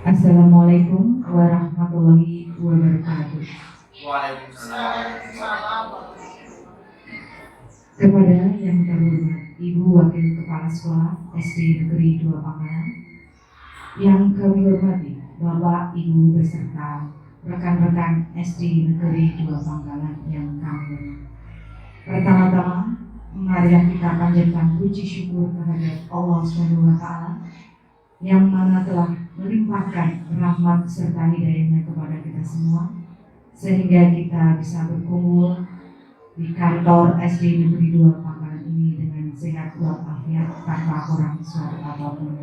Assalamualaikum warahmatullahi wabarakatuh. Waalaikumsalam. Kepada yang terhormat Ibu Wakil Kepala Sekolah SD Negeri 2 Pangkalan, yang kami hormati Bapak Ibu beserta rekan-rekan SD Negeri 2 Pangkalan yang kami hormati. Pertama-tama, marilah kita panjatkan puji syukur kehadirat Allah SWT yang mana telah melimpahkan rahmat serta hidayahnya kepada kita semua, sehingga kita bisa berkumpul di kantor SD Negeri 2 Pangkalan ini dengan sehat walafiat tanpa kurang suatu apapun.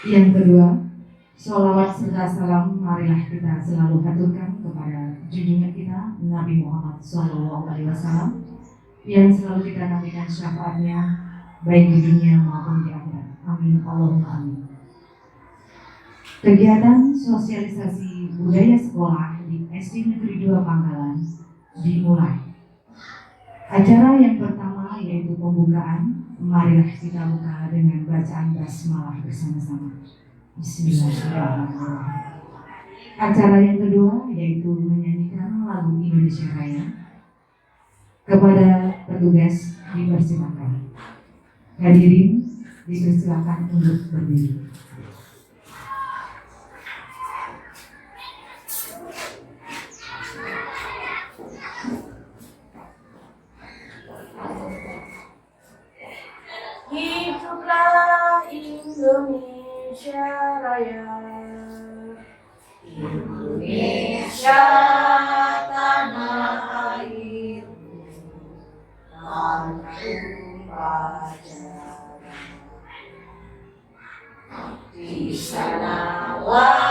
Yang kedua, sholawat serta salam marilah kita selalu haturkan kepada junjungan kita Nabi Muhammad SAW yang selalu kita nantikan syafaatnya baik di dunia maupun di akhirat. Amin Allahumma amin. Kegiatan sosialisasi budaya sekolah di SD Negeri 2 Pangkalan dimulai. Acara yang pertama yaitu pembukaan. Marilah kita buka dengan bacaan basmalah bersama-sama. Bismillahirrahmanirrahim. Acara yang kedua yaitu menyanyikan lagu Indonesia Raya. Kepada petugas dipersilakan. Hadirin dipersilakan untuk berdiri. Hiduplah Indonesia Raya, Indonesia tanah air, lambung pajaran. Di sanalah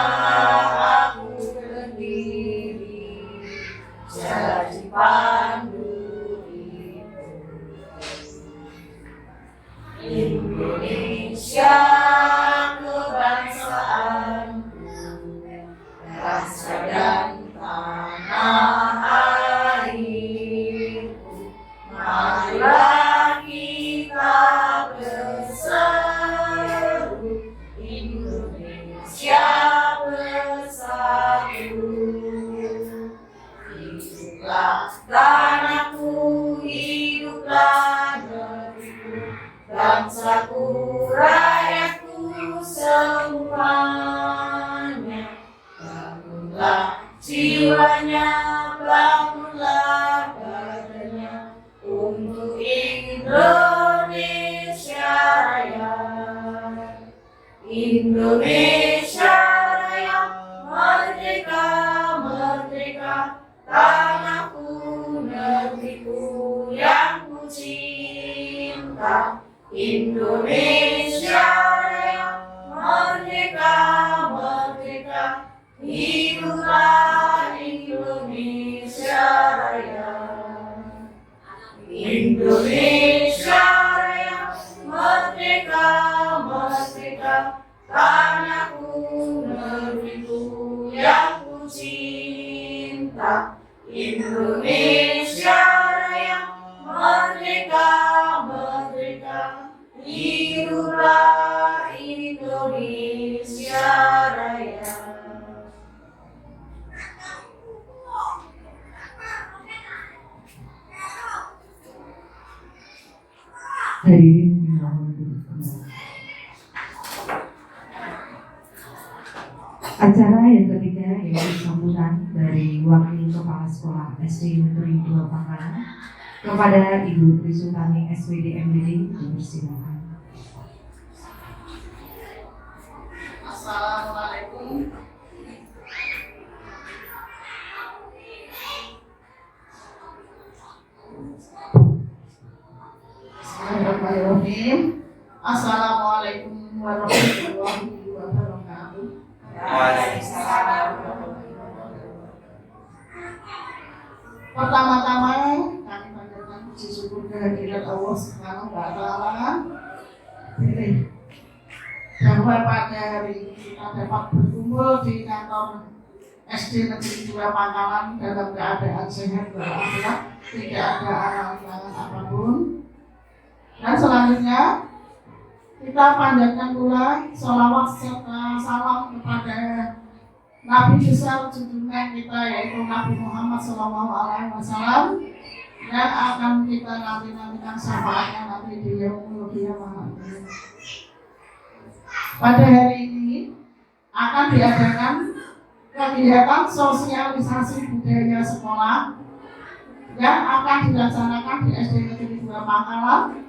aku berdiri, jadi pandu Indonesia kebangsaanku, bangsa dan tanah airku. Marilah kita berseru, Indonesia bersatu. Hiduplah tanahku, hiduplah negeriku, bangsaku, rakyatku semuanya. Bangunlah jiwanya, bangunlah badannya untuk Indonesia Raya. Indonesia Raya, merdeka, merdeka, tanahku, negeriku yang ku cinta. Indonesia Raya, merdeka, merdeka, hiduplah Indonesia Raya. Indonesia Raya, merdeka, merdeka, tanahku, negeriku yang ku cinta. Indonesia Raya, merdeka, merdeka, hiduplah Indonesia Raya. Hadirin dimohon duduk kembali. Acara yang ketiga yaitu sambutan dari Wakil Kepala Sekolah SD Negeri 2 Pangkalan kepada Ibu Tri Sultani SPD MDD, dipersilakan. Assalamualaikum warahmatullahi wabarakatuh. Waalaikumsalam. Pertama-tama kami panjatkan puji syukur kehadirat Allah Subhanahu wa Ta'ala bahwa pada hari ini kita dapat berkumpul di kantor SD Negeri 2 Pangkalan dalam keadaan sehat walafiat, tidak ada halangan apapun. Dan selanjutnya kita panjatkan pula sholawat serta salam kepada Nabi besar junjungan kita yaitu Nabi Muhammad SAW yang akan kita nantikan syafaatnya nanti di yaumul qiyamah. Pada hari ini akan diadakan kegiatan sosialisasi budaya sekolah yang akan dilaksanakan di SD Negeri 2 Pangkalan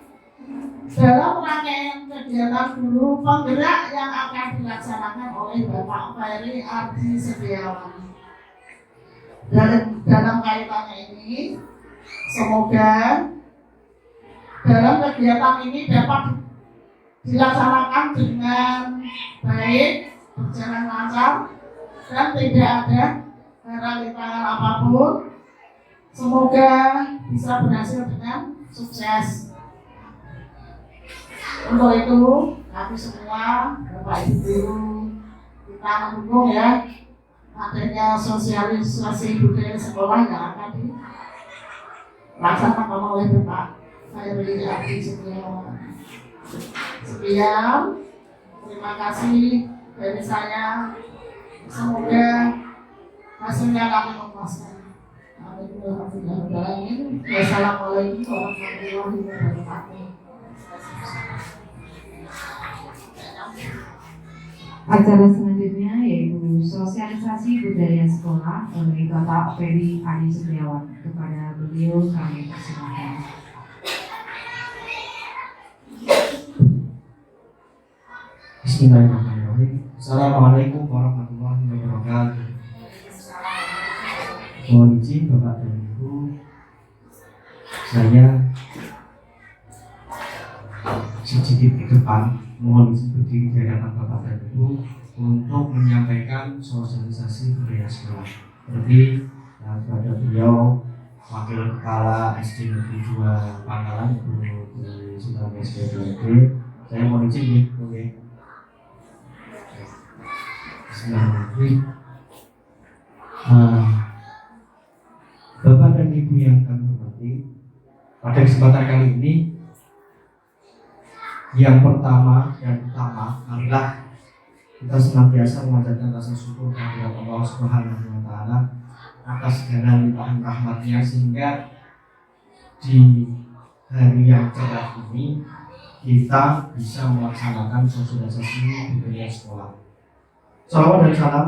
dalam rangkaian kegiatan guru penggerak yang akan dilaksanakan oleh Bapak Ferry Ardi Setiawan. Dalam kaitannya ini, semoga dalam kegiatan ini dapat dilaksanakan dengan baik, berjalan lancar, dan tidak ada rintangan apapun. Semoga bisa berhasil dengan sukses. Untuk itu, kami semua, Bapak Ibu Guru, kita mendukung ya adanya sosialisasi budaya sekolah yang akan dilaksanakan oleh Bapak Ferry Ardi Setiawan. Sekian, terima kasih dari saya. Semoga hasilnya kami memuaskan. Wassalamualaikum warahmatullahi wabarakatuh. Acara selanjutnya yaitu sosialisasi budaya sekolah oleh Bapak Ferry Ardi Setiawan. Kepada beliau kami persilakan. Bismillahirrahmanirrahim. Assalamualaikum warahmatullahi wabarakatuh. Mohon izin Bapak dan Ibu, saya sedikit ke depan, mohon izin berdiri di hadapan Bapak dan Ibu untuk menyampaikan sosialisasi budaya sekolah. Seperti kepada beliau Wakil Kepala SD Negeri 2 Pangkalan, Ibu Sudah SPDD, saya mohon izin nih, oke. Bismillahirrahmanirrahim. Bapak dan Ibu yang kami hormati, pada kesempatan kali ini yang pertama dan utama, marilah kita senantiasa memanjatkan rasa syukur kepada Allah Subhanahu wa Ta'ala atas segala limpahan rahmatnya, sehingga di hari yang cerah ini kita bisa melaksanakan sosialisasi budaya sekolah. Salawat dan salam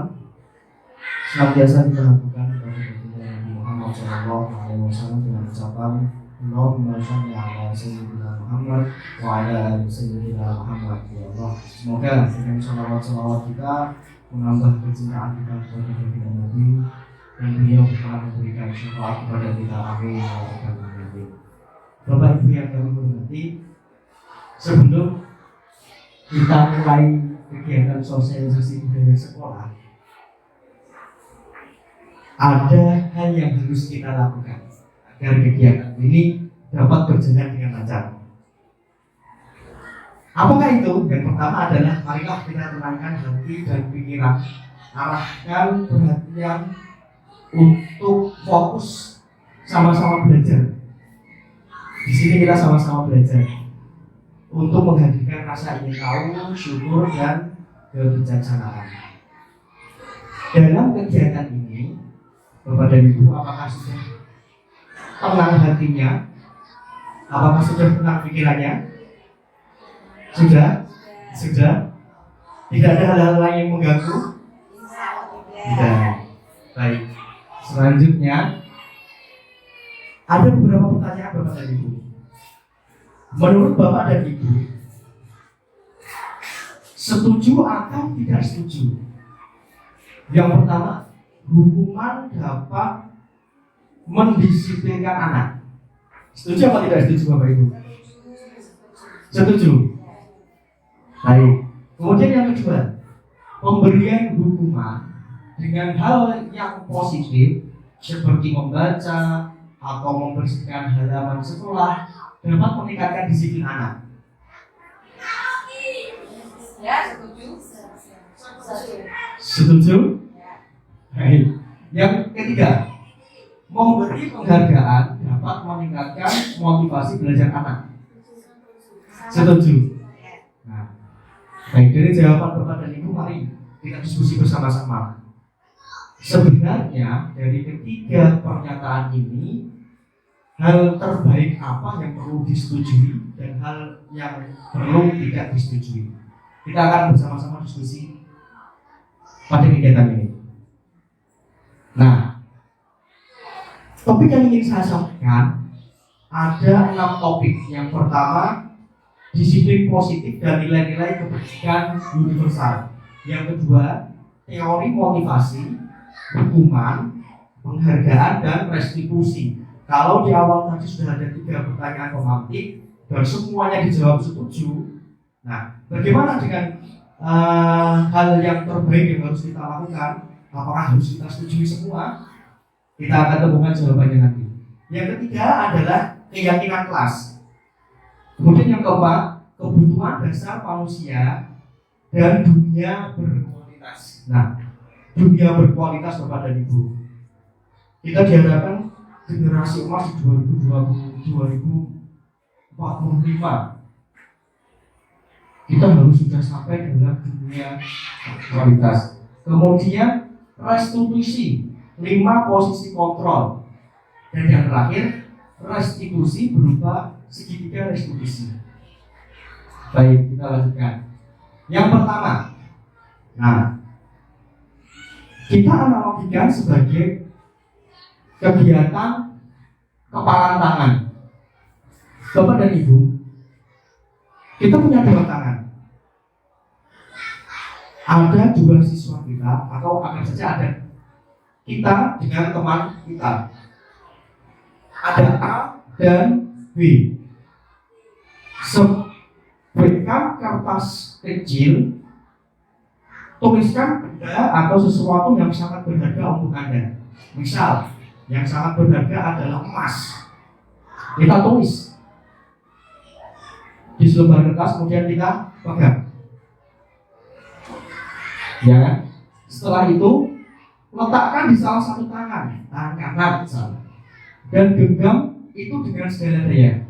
senantiasa kita lakukan kepada Nabi Muhammad SAW dengan ucapan Allahumma shalli ala sayyidina Muhammad wa ala ali sayyidina Muhammad. Ya Allah, semoga dengan salawat kita menambah kecintaan kita kepada Nabi dan beliau telah memberikan syafaat kepada kita. Amin ya rabbal alamin. Bapak Ibu yang kami hormati, sebelum kita mulai kegiatan sosialisasi budaya sekolah, ada hal yang harus kita lakukan agar kegiatan ini dapat berjalan dengan lancar. Apakah itu? Yang pertama adalah marilah kita tenangkan hati dan pikiran, arahkan perhatian untuk fokus sama-sama belajar. Di sini kita sama-sama belajar untuk menghadirkan rasa ingin tahu, syukur, dan kebijaksanaan. Dalam kegiatan ini, Bapak dan Ibu, apakah sudah tenang hatinya? Apakah sudah tenang pikirannya? Sudah? Sudah? Tidak ada hal-hal lain yang mengganggu? Tidak. Baik. Selanjutnya, ada beberapa pertanyaan Bapak dan Ibu. Menurut Bapak dan Ibu, setuju atau tidak setuju? Yang pertama, hukuman dapat mendisiplinkan anak. Setuju apa tidak setuju Bapak Ibu? Setuju. Baik. Kemudian yang kedua, pemberian hukuman dengan hal yang positif seperti membaca atau membersihkan halaman sekolah dapat meningkatkan disiplin anak. Ya, setuju. Setuju? Baik. Yang ketiga, memberi penghargaan dapat meningkatkan motivasi belajar anak. Setuju? Nah, baik, dari jawaban Bapak dan Ibu, mari kita diskusi bersama-sama. Sebenarnya dari ketiga pernyataan ini, hal terbaik apa yang perlu disetujui dan hal yang perlu tidak disetujui. Kita akan bersama-sama diskusi pada kegiatan ini. Nah, topik yang ingin saya sampaikan ada 6 topik. Yang pertama, disiplin positif dan nilai-nilai kebajikan universal. Yang kedua, teori motivasi, hukuman, penghargaan, dan restitusi. Kalau di awal tadi sudah ada 3 pertanyaan pemantik dan semuanya dijawab setuju. Nah, bagaimana dengan hal yang terbaik yang harus kita lakukan? Apakah harus kita setujui semua? Kita akan temukan jawabannya nanti. Yang ketiga adalah keyakinan kelas. Kemudian yang keempat, kebutuhan dasar manusia dan dunia berkualitas. Nah, dunia berkualitas Bapak dan Ibu. Kita diharapkan generasi emas di 2045. Kita harus sudah sampai dalam dunia kualitas. Kemudian restitusi, 5 posisi kontrol. Dan yang terakhir, restitusi berupa segitiga restitusi. Baik, kita lanjutkan. Yang pertama, nah, kita analogikan sebagai kegiatan kepalan tangan. Bapak dan Ibu, kita punya 2 tangan. Ada 2 siswa kita, atau akan saja ada kita dengan teman kita. Ada A dan B. Berikan kertas kecil, tuliskan benda atau sesuatu yang sangat berharga untuk Anda. Misal, yang sangat berharga adalah emas. Kita tulis di selembar kertas, kemudian kita pegang. Ya kan? Setelah itu letakkan di salah satu tangan kanan misalnya, dan genggam itu dengan segala daya.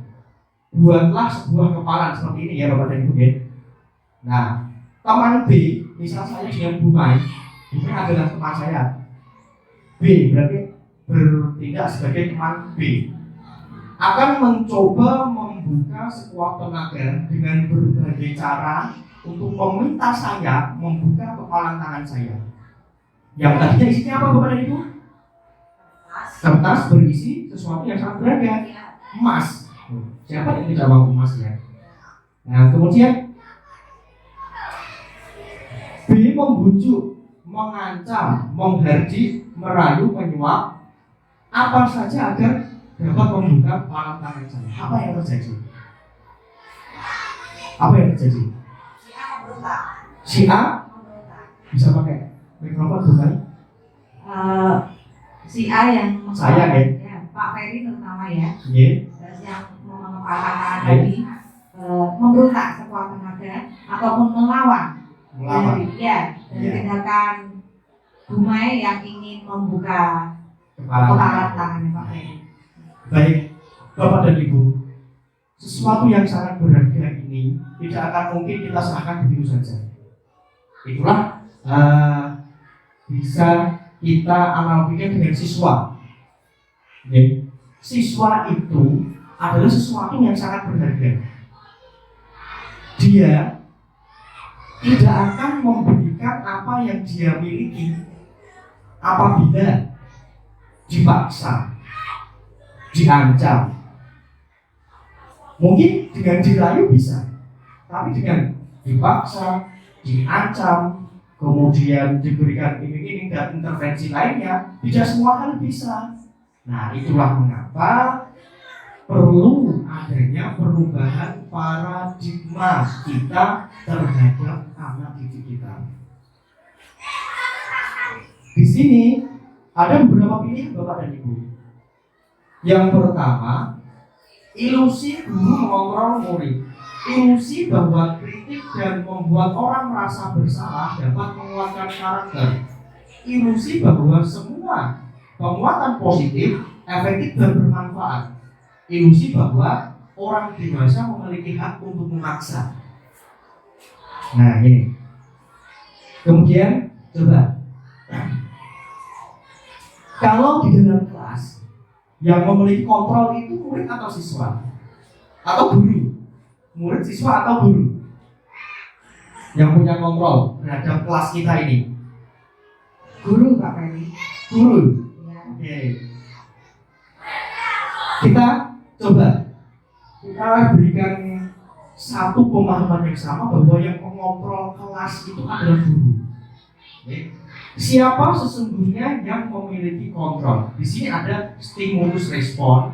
Buatlah sebuah kepalan seperti ini ya Bapak dan Ibu ya. Nah, teman B, misal saya dengan Bumai, Bumai adalah teman saya. B berarti bertindak sebagai teman B, akan mencoba membuka sekuat tenaga dengan berbagai cara untuk meminta saya membuka kepalan tangan saya. Yang tadinya isinya apa Bapak dan Ibu? Kertas berisi sesuatu yang sangat berharga, emas. Siapa yang tidak mau emas ya? Nah, kemudian B membujuk, mengancam, menghardik, merayu, menyuap apa saja agar dapat membuka kepalan tangan saya. Apa yang terjadi? Apa yang terjadi? Si A bisa pakai mikrofon bukan? Si A yang Saya ya? Pak Ferry terutama ya, Iya. yang mengepalkan tadi memberontak sekuat tenaga ataupun melawan dari tindakan Bumai yang ingin membuka kepalan tangannya Pak Ferry. Baik, Bapak dan Ibu, sesuatu yang sangat berharga ini tidak akan mungkin kita serahkan begitu saja. Itulah bisa kita analogikan dengan siswa. Ya. Siswa itu adalah sesuatu yang sangat berharga. Dia tidak akan memberikan apa yang dia miliki apabila dipaksa, diancam. Mungkin dengan dirayu bisa, tapi dengan dipaksa, diancam, kemudian diberikan iming-iming dan intervensi lainnya, tidak semua hal bisa. Nah, itulah mengapa perlu adanya perubahan paradigma kita terhadap anak didik kita. Di sini ada beberapa pilihan Bapak dan Ibu. Yang pertama, ilusi guru mengontrol murid. Ilusi bahwa kritik dan membuat orang merasa bersalah dapat menguatkan karakter. Ilusi bahwa semua penguatan positif efektif dan bermanfaat. Ilusi bahwa orang dewasa memiliki hak untuk memaksa. Nah ini. Kemudian coba, kalau di dalam kelas yang memiliki kontrol itu murid atau siswa atau guru, murid, siswa atau guru yang punya kontrol terhadap kelas kita ini? Guru Pak Ferry. Guru. Ya. Oke. Kita coba berikan satu pemahaman yang sama bahwa yang mengontrol kelas itu adalah guru. Oke. Siapa sesungguhnya yang memiliki kontrol? Di sini ada stimulus respon,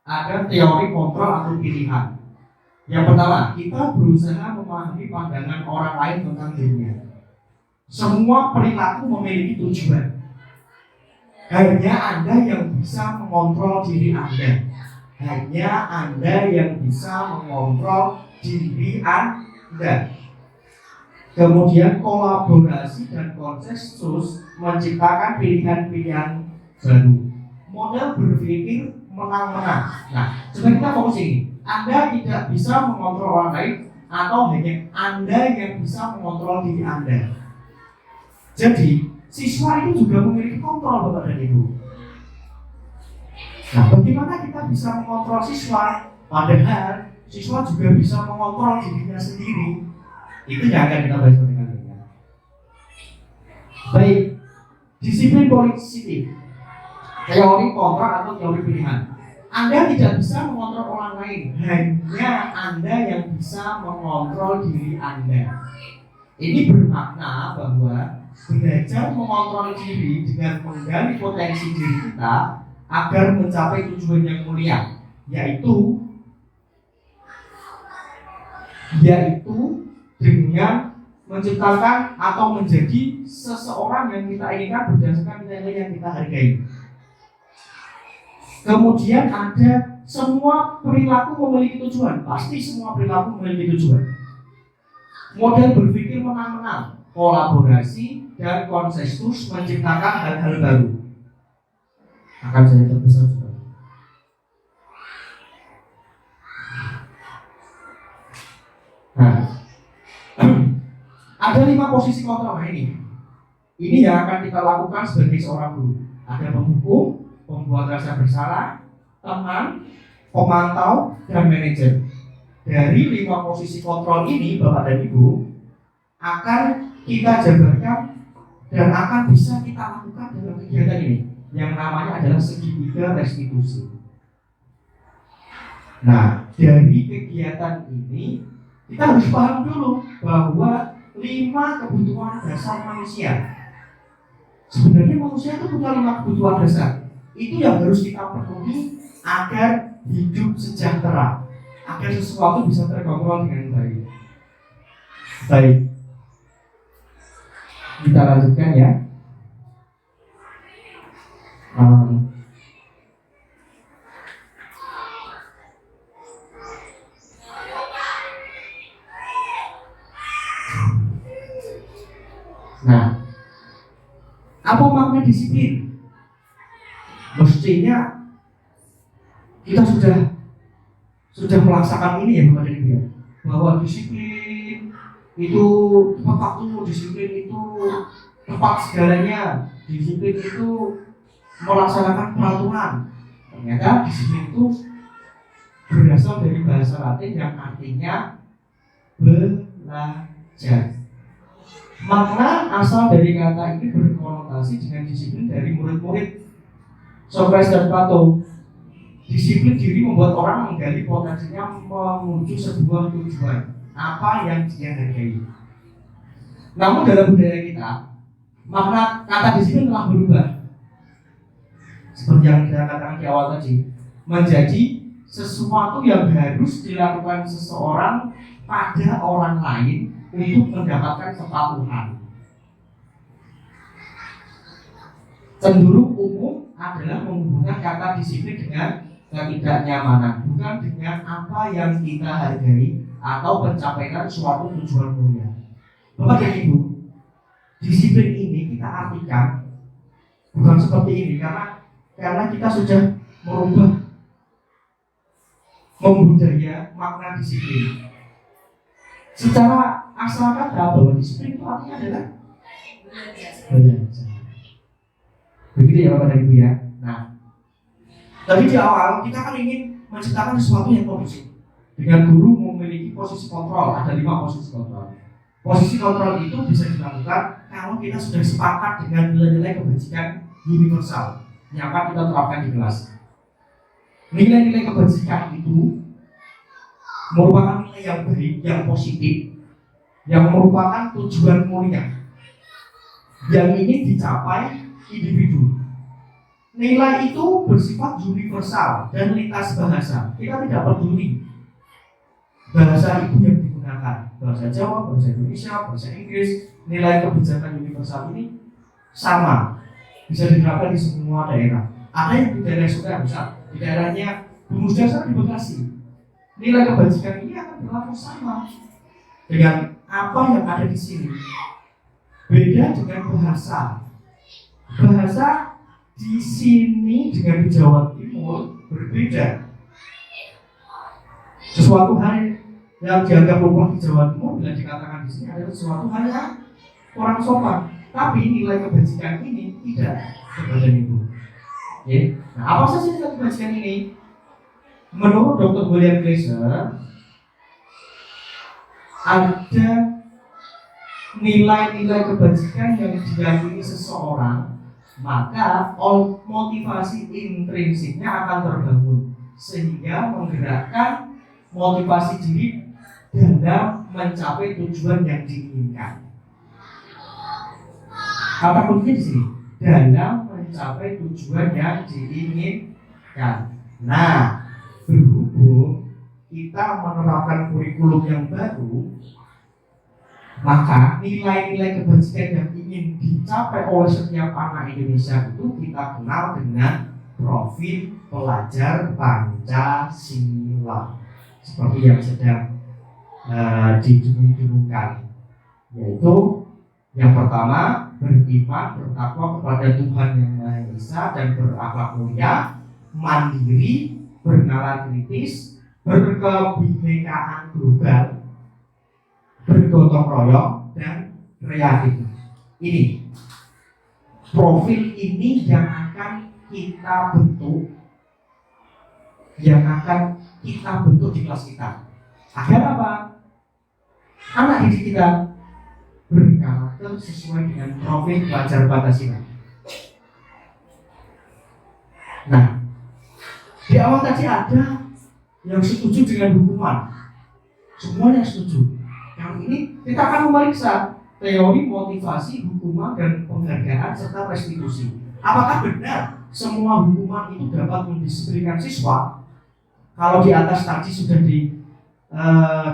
ada teori kontrol atau pilihan. Yang pertama, kita berusaha memahami pandangan orang lain tentang dirinya. Semua perilaku memiliki tujuan. Hanya Anda yang bisa mengontrol diri Anda. Hanya Anda yang bisa mengontrol diri Anda. Kemudian kolaborasi dan konsensus menciptakan pilihan-pilihan baru. Model berpikir menang-menang. Nah, coba kita fokus ini. Anda tidak bisa mengontrol orang lain atau hanya Anda yang bisa mengontrol diri Anda. Jadi, siswa itu juga memiliki kontrol Bapak dan Ibu. Nah, bagaimana kita bisa mengontrol siswa? Padahal siswa juga bisa mengontrol dirinya sendiri. Itu yang akan kita bahas dengan ini. Baik, disiplin positif, teori kontrak atau teori pilihan. Anda tidak bisa mengontrol orang lain, hanya Anda yang bisa mengontrol diri Anda. Ini bermakna bahwa belajar mengontrol diri dengan menggali potensi diri kita agar mencapai tujuan yang mulia, yaitu dengan menciptakan atau menjadi seseorang yang kita inginkan berdasarkan nilai yang kita hargai. Kemudian ada semua perilaku memiliki tujuan. Pasti semua perilaku memiliki tujuan. Model berpikir menang-menang, kolaborasi dan konsensus menciptakan hal-hal baru. Akan saya terbesar juga. Nah, ada 5 posisi kontrol ini. Ini yang akan kita lakukan sebagai seorang guru. Ada penghukum, pembuat rasa bersalah, teman, pemantau, dan manajer. Dari 5 posisi kontrol ini, Bapak dan Ibu, akan kita jabarkan dan akan bisa kita lakukan dalam kegiatan ini, yang namanya adalah segitiga restitusi. Nah, dari kegiatan ini kita harus paham dulu bahwa 5 kebutuhan dasar manusia. Sebenarnya manusia itu punya 5 kebutuhan dasar. Itu yang harus kita penuhi agar hidup sejahtera, agar sesuatu bisa terkontrol dengan baik. Baik, kita lanjutkan ya. Nah, apa makna disiplin? Mestinya kita sudah melaksanakan ini ya Bapak dan Ibu ya, bahwa disiplin itu tepat waktu, disiplin itu tepat segalanya, disiplin itu melaksanakan peraturan. Ternyata disiplin itu berasal dari bahasa Latin yang artinya belajar. Makna asal dari kata ini berkonotasi dengan disiplin dari murid-murid Socrates dan Plato. Disiplin diri membuat orang menggali potensinya menuju sebuah tujuan, apa yang dia hargai. Namun dalam budaya kita, makna kata disiplin telah berubah. Seperti yang saya katakan di awal tadi, menjadi sesuatu yang harus dilakukan seseorang pada orang lain untuk mendapatkan kepatuhan. Cenderung umum adalah menghubungkan kata disiplin dengan ketidaknyamanan, bukan dengan apa yang kita hargai atau pencapaian suatu tujuan mulia. Bapak dan Ibu, disiplin ini kita artikan bukan seperti ini karena kita sudah membudaya makna disiplin. Secara asal kata bahwa disiplin itu artinya adalah belajar. Begitu ya Bapak dan Ibu ya. Nah, tadi di awal kita kan ingin menciptakan sesuatu yang kondusif. Dengan guru memiliki posisi kontrol, ada 5 posisi kontrol. Posisi kontrol itu bisa dilakukan kalau kita sudah sepakat dengan nilai-nilai kebajikan universal yang akan kita terapkan di kelas. Nilai-nilai kebajikan itu merupakan nilai yang baik, yang positif, yang merupakan tujuan mulia yang ingin dicapai individu. Nilai itu bersifat universal dan lintas bahasa. Kita tidak peduli bahasa ibu yang digunakan, bahasa Jawa, bahasa Indonesia, bahasa Inggris. Nilai kebijakan universal ini sama, bisa diterapkan di semua daerah. Ada yang di daerah Sudan, misal di daerahnya Rumus Dasar di Bekasi. Nilai kebajikan ini akan berlaku sama dengan apa yang ada di sini. Beda dengan bahasa. Bahasa di sini dengan di Jawa Timur berbeda. Sesuatu hal yang dianggap lumrah di Jawa Timur bila dikatakan di sini adalah sesuatu hal yang kurang sopan. Tapi nilai kebajikan ini tidak seperti itu. Ya. Nah, apa saja nilai kebajikan ini? Menurut Dr. William Glasser, ada nilai-nilai kebajikan yang diyakini seseorang, maka motivasi intrinsiknya akan terbangun sehingga menggerakkan motivasi diri dalam mencapai tujuan yang diinginkan. Kata kuncinya di sini, dalam mencapai tujuan yang diinginkan. Nah, berhubung kita menerapkan kurikulum yang baru, maka nilai-nilai kebajikan yang ingin dicapai oleh setiap anak Indonesia itu kita kenal dengan profil pelajar Pancasila, seperti yang sedang didengungkan, yaitu yang pertama, beriman, bertakwa kepada Tuhan Yang Maha Esa dan berakhlak mulia, mandiri, bernalar kritis, berkebinekaan global, bergotong royong, dan kreatif. Ini profil ini yang akan kita bentuk, di kelas kita. Agar apa? Anak didik kita berkarakter sesuai dengan profil pelajar Pancasila. Nah, di awal tadi ada yang setuju dengan hukuman, semuanya setuju. Yang ini kita akan memeriksa teori motivasi, hukuman, dan penghargaan serta restitusi. Apakah benar semua hukuman itu dapat mendisiplinkan siswa? Kalau di atas tadi sudah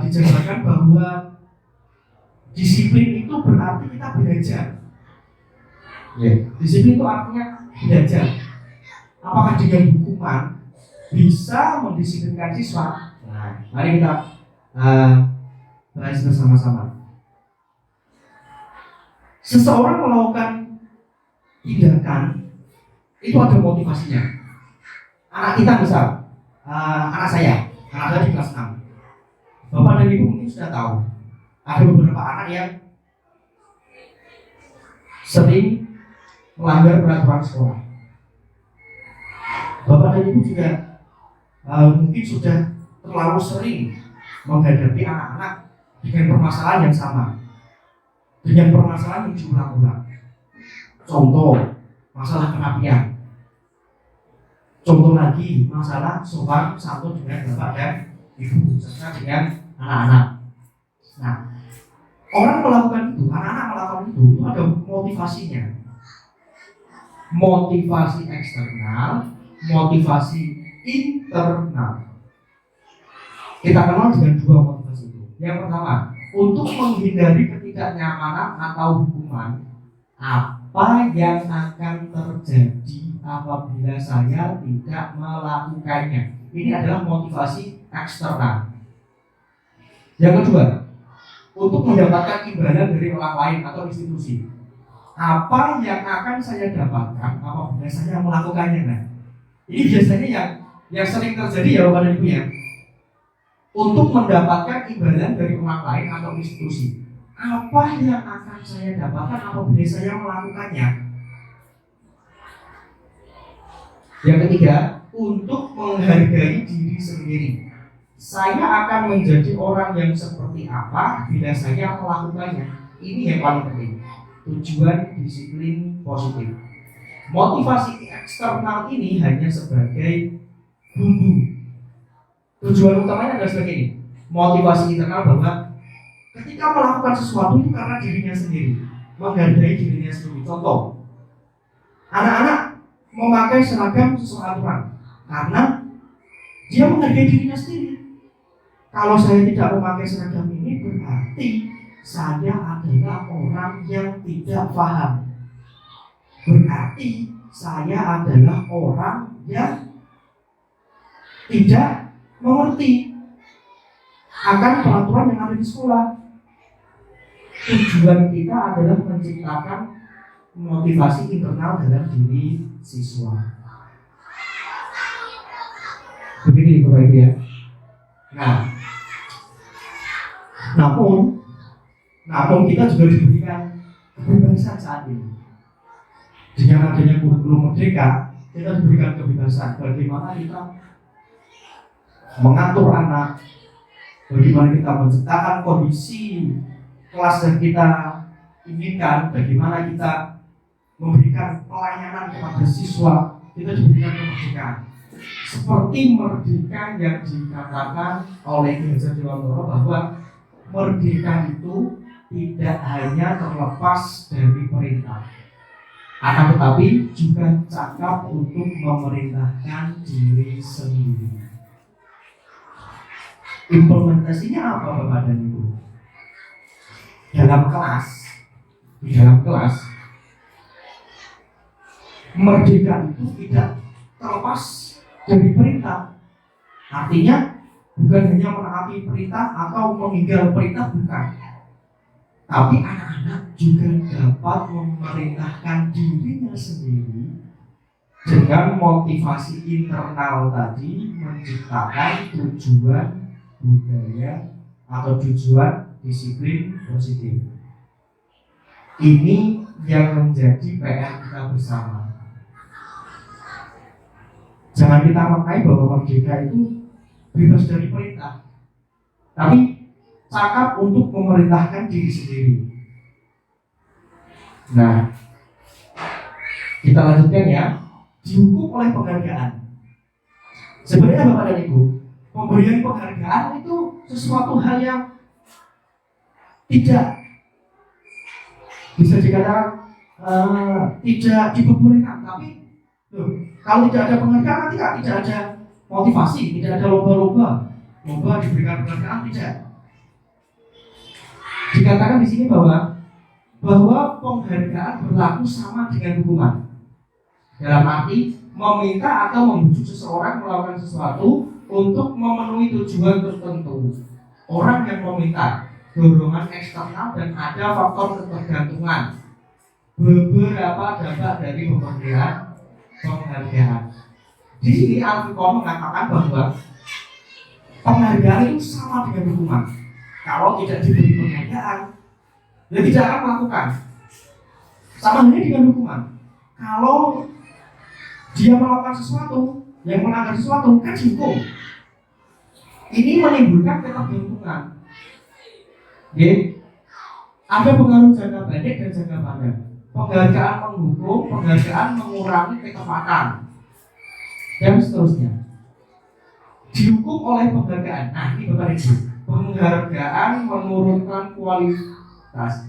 dijelaskan bahwa disiplin itu berarti kita belajar. Disiplin itu artinya belajar. Apakah dengan hukuman bisa mendisiplinkan siswa? Nah, mari kita bahas bersama-sama. Seseorang melakukan tindakan itu ada motivasinya. Anak kita misal, anak saya di kelas 6. Bapak dan Ibu mungkin sudah tahu, ada beberapa anak yang sering melanggar peraturan sekolah. Bapak dan Ibu juga mungkin sudah terlalu sering menghadapi anak-anak dengan permasalahan yang sama, dengan permasalahan yang diulang-ulang. Contoh, masalah kenapian. Contoh lagi, masalah sopan santun dengan bapak dan ibu serta dengan anak-anak. Nah, orang melakukan itu, anak-anak melakukan itu ada motivasinya. Motivasi eksternal, motivasi internal. Kita kenal dengan dua motivasi itu. Yang pertama, untuk menghindari ketidaknyamanan atau hukuman, apa yang akan terjadi apabila saya tidak melakukannya? Ini adalah motivasi eksternal. Yang kedua, untuk mendapatkan imbalan dari orang lain atau institusi. Apa yang akan saya dapatkan apabila saya melakukannya? Nah, ini biasanya yang sering terjadi ya Bapak dan Ibu ya. Untuk mendapatkan imbalan dari orang lain atau institusi. Apa yang akan saya dapatkan apabila saya melakukannya? Yang ketiga, untuk menghargai diri sendiri. Saya akan menjadi orang yang seperti apa bila saya melakukannya. Ini yang paling penting. Tujuan disiplin positif. Motivasi eksternal ini hanya sebagai bumbu. Tujuan utamanya adalah sebagai ini. Motivasi internal bahwa ketika melakukan sesuatu itu karena dirinya sendiri, menghargai dirinya sendiri. Contoh, anak-anak memakai seragam sesuai aturan karena dia menghargai dirinya sendiri. Kalau saya tidak memakai seragam ini berarti saya adalah orang yang tidak paham. Berarti saya adalah orang yang tidak mengerti akan peraturan yang ada di sekolah. Tujuan kita adalah menciptakan motivasi internal dalam diri siswa. Begini Bapak Ibu ya. Nah, namun kita juga diberikan kebebasan saat ini. Dengan adanya kurikulum merdeka, kita diberikan kebebasan bagaimana kita mengatur anak, bagaimana kita menciptakan kondisi kelas yang kita inginkan, bagaimana kita memberikan pelayanan kepada siswa. Kita diberikan kemerdekaan. Seperti merdeka yang dikatakan oleh Ki Hajar Dewantara bahwa merdeka itu tidak hanya terlepas dari perintah, akan tetapi juga cakap untuk memerintahkan diri sendiri. Implementasinya apa Bapak dan Ibu? Di dalam kelas merdeka itu tidak terlepas dari perintah. Artinya bukan hanya menaati perintah atau meninggal perintah, bukan. Tapi anak-anak juga dapat memerintahkan dirinya sendiri dengan motivasi internal tadi, menciptakan tujuan budaya atau tujuan disiplin positif. Ini yang menjadi PR kita bersama. Jangan kita maknai bahwa merdeka itu bebas dari perintah, tapi cakap untuk memerintahkan diri sendiri. Nah, kita lanjutkan ya. Dihukum oleh penghargaan. Sebenarnya Bapak dan Ibu, pemberian penghargaan itu sesuatu hal yang tidak bisa dikatakan tidak diperbolehkan, tapi kalau tidak ada penghargaan nanti tidak ada motivasi, tidak ada lomba diberikan penghargaan, tidak. Dikatakan di sini bahwa penghargaan berlaku sama dengan hukuman. Dalam arti meminta atau membujuk seseorang melakukan sesuatu untuk memenuhi tujuan tertentu. Orang yang meminta dorongan eksternal dan ada faktor ketergantungan. Beberapa dampak dari pemberian penghargaan. Di sini Al-Fiqh mengatakan bahwa penghargaan itu sama dengan hukuman. Kalau tidak diberi penghargaan, dia tidak akan melakukan. Sama halnya dengan hukuman. Kalau dia melakukan sesuatu, yang melanggar sesuatu, kan dihukum. Ini menimbulkan ketergantungan. Ada pengaruh jangka pendek dan jangka panjang. Penghargaan menghukum, penghargaan mengurangi ketepatan, dan seterusnya. Dihukum oleh penghargaan. Nah, ini Bapak Ibu. Penghargaan menurunkan kualitas.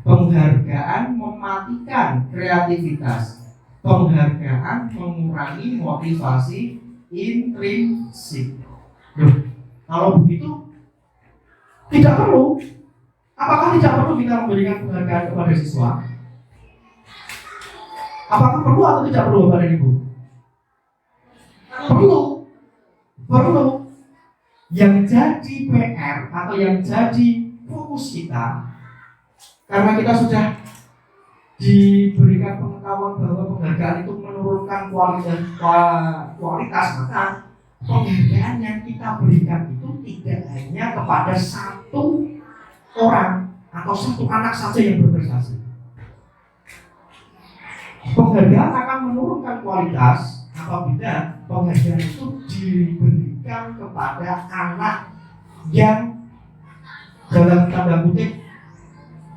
Penghargaan mematikan kreativitas. Penghargaan mengurangi motivasi intrinsik. Kalau begitu tidak perlu Apakah tidak perlu kita memberikan penghargaan kepada siswa? Apakah perlu atau tidak perlu Bapak dan Ibu? Perlu. Perlu. Yang jadi PR atau yang jadi fokus kita, karena kita sudah diberikan pengetahuan bahwa penghargaan itu menurunkan kualitas, maka penghargaan yang kita berikan itu tidak hanya kepada satu orang atau satu anak saja yang berprestasi. Penghargaan akan menurunkan kualitas apabila penghargaan itu diberikan kepada anak yang dalam tanda kutip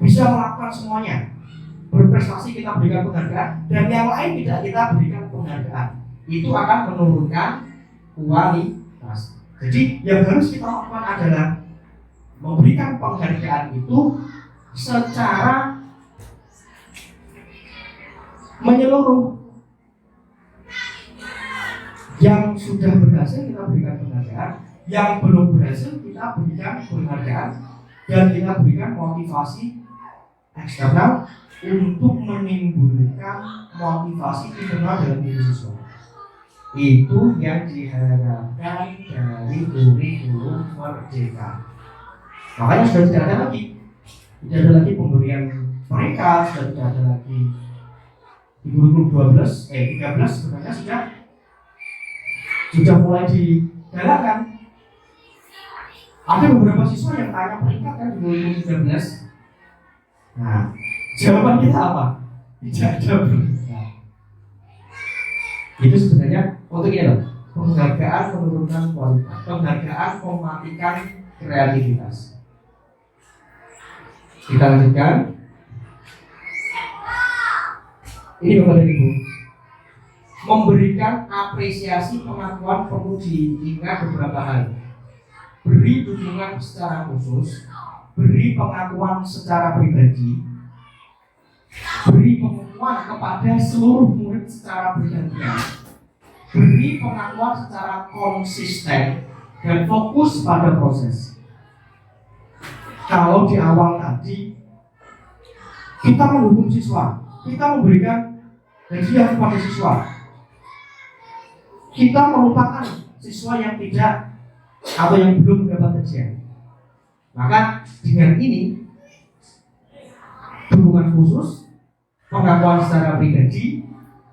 bisa melakukan semuanya. Berprestasi kita berikan penghargaan, dan yang lain tidak kita berikan penghargaan. Itu akan menurunkan kualitas. Jadi yang harus kita lakukan adalah memberikan penghargaan itu secara menyeluruh. Yang sudah berhasil kita berikan penghargaan, yang belum berhasil kita berikan penghargaan, dan kita berikan motivasi eksternal untuk menimbulkan motivasi internal dalam diri siswa. Itu yang diharapkan dari kurikulum Merdeka. Makanya sudah tidak ada lagi pemberian peringkat, sudah tidak ada lagi di kurikulum 13 sebenarnya sudah mulai digalakkan. Ada beberapa siswa yang tanya peringkat kan di kurikulum 13. Nah, jawaban kita apa? Tidak ada peringkat. Itu sebenarnya untuk ini loh, penghargaan menurunkan kualitas, penghargaan mematikan kreativitas. Kita lanjutkan. Ini Bapak dan Ibu, memberikan apresiasi pengakuan perlu diingat beberapa hal. Beri dukungan secara khusus, beri pengakuan secara pribadi, beri pengakuan kepada seluruh murid secara bergantian, beri pengakuan secara konsisten, dan fokus pada proses. Kalau di awal tadi kita mendukung siswa, kita memberikan hadiah kepada siswa, kita melupakan siswa yang tidak atau yang belum mendapat hadiah, maka dengan ini dukungan khusus, pengakuan secara pribadi,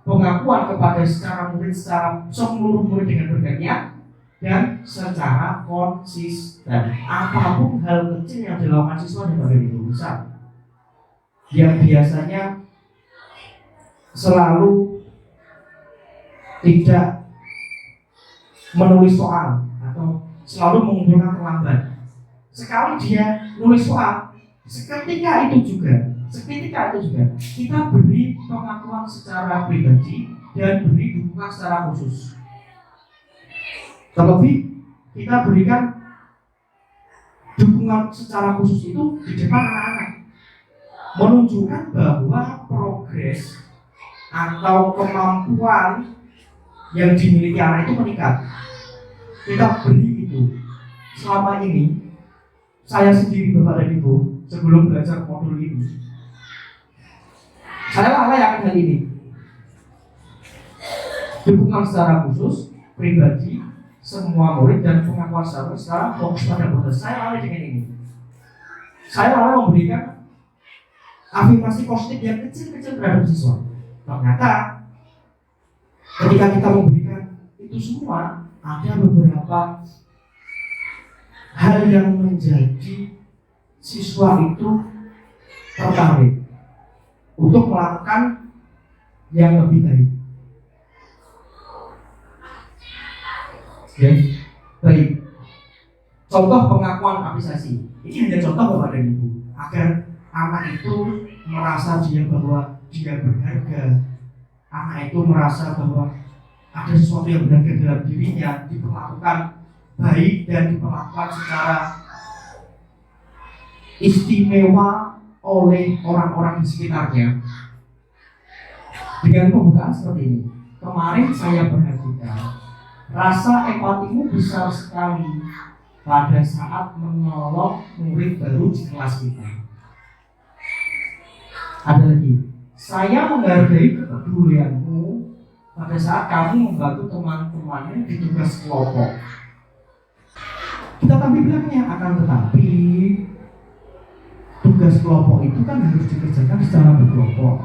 pengakuan kepada secara murid, secara seluruh murid dengan bergantian, dan secara konsisten. Apapun hal kecil yang dilakukan siswa di bagian itu besar, yang biasanya selalu tidak menulis soal atau selalu mengumpulkan terlambat. Sekali dia nulis soal, seketika itu juga kita beri pengakuan secara pribadi dan beri dukungan secara khusus. Terlebih kita berikan dukungan secara khusus itu di depan anak-anak, menunjukkan bahwa progres atau kemampuan yang dimiliki anak itu meningkat. Kita beri itu. Selama ini saya sendiri Bapak dan Ibu sebelum belajar modul ini, saya lalai akan hal ini. Dukungan secara khusus, pribadi, semua murid, dan pengakuan secara fokus pada proses. Saya lalai dengan ini. Saya lalai memberikan afirmasi positif yang kecil-kecil terhadap siswa. Ternyata ketika kita memberikan itu semua, ada beberapa hal yang menjadi siswa itu tertarik untuk melakukan yang lebih baik. Baik. Contoh pengakuan apresiasi. Ini hanya contoh Bapak dan Ibu, agar anak itu merasa bahwa dia berharga. Anak itu merasa bahwa ada sesuatu yang berharga dalam dirinya, diperlakukan baik dan diperlakukan secara istimewa oleh orang-orang di sekitarnya. Dengan pembukaan seperti ini, kemarin saya perhatikan rasa empatimu besar sekali. pada saat menolong murid baru di kelas kita. Ada lagi, saya menghargai kepedulianmu pada saat kamu membantu teman-temannya di tugas kelompok. Kita tapi bilangnya akan tetapi tugas kelompok itu kan harus dikerjakan secara berkelompok,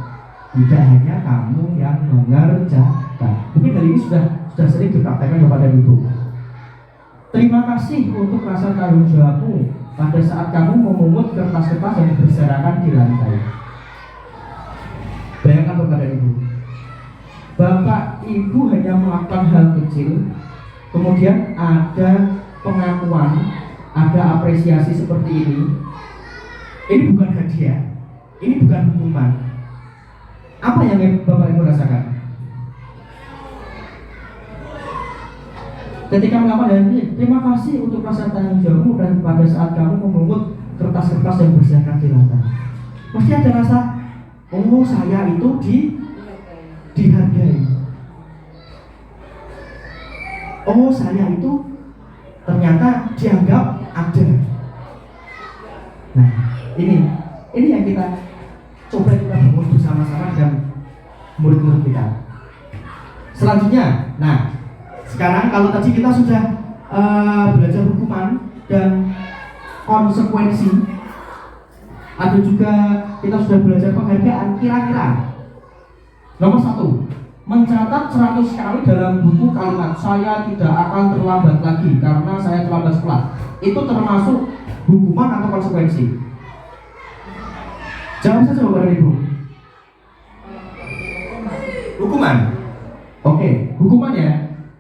tidak hanya kamu yang mengerjakan. Mungkin hari ini sudah sering dipraktekkan kepada ibu. Terima kasih untuk rasa tanggung jawabmu pada saat kamu memungut kertas-kertas yang berserakan di lantai. Bayangkan kepada ibu, bapak ibu hanya melakukan hal kecil, kemudian ada pengakuan, ada apresiasi seperti ini. Ini bukan hadiah, ini bukan hukuman. Apa yang bapak ibu rasakan? Ketika melakukan hal ini, terima kasih untuk rasa tanggung jawabmu dan pada saat kamu memungut kertas-kertas yang berserakan di lantai. Pasti ada rasa, oh saya itu dihargai. Oh saya itu ternyata dianggap ada. Nah ini yang kita coba kita bangun bersama-sama dengan murid-murid kita. Selanjutnya, nah sekarang kalau tadi kita sudah belajar hukuman dan konsekuensi, ada juga kita sudah belajar penghargaan. Kira-kira nomor 1, mencatat 100 kali dalam buku kalimat saya tidak akan terlambat lagi karena saya terlambat sekolah. Itu termasuk hukuman atau konsekuensi? Jawab saja Bapak Ibu. Hukuman. Oke, hukuman ya.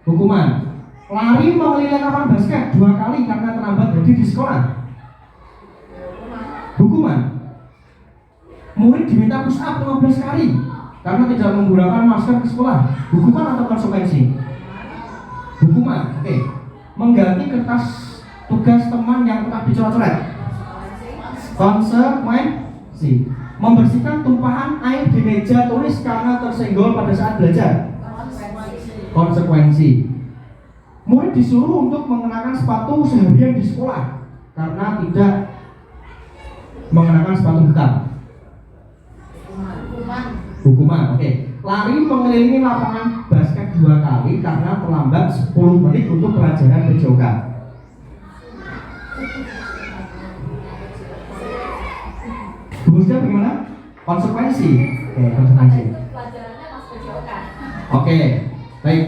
Hukuman. Lari mengelilingi lapangan basket 2 kali karena terlambat hadir di sekolah. Hukuman. Murid diminta push up 15 kali karena tidak menggunakan masker ke sekolah. Hukuman atau konsekuensi? Hukuman. Oke. Mengganti kertas tugas teman yang telah dicoret-coret. Konsekuensi. Membersihkan tumpahan air di meja tulis karena tersenggol pada saat belajar. Konsekuensi. Murid disuruh untuk mengenakan sepatu seharian di sekolah karena tidak mengenakan sepatu hitam. Hukuman. Oke. Lari mengelilingi lapangan basket 2 kali karena terlambat 10 menit untuk pelajaran PJOK. Rumusnya bagaimana? Konsekuensi. Oke, konsekuensi. Pelajarannya mas PJOK. Oke, baik.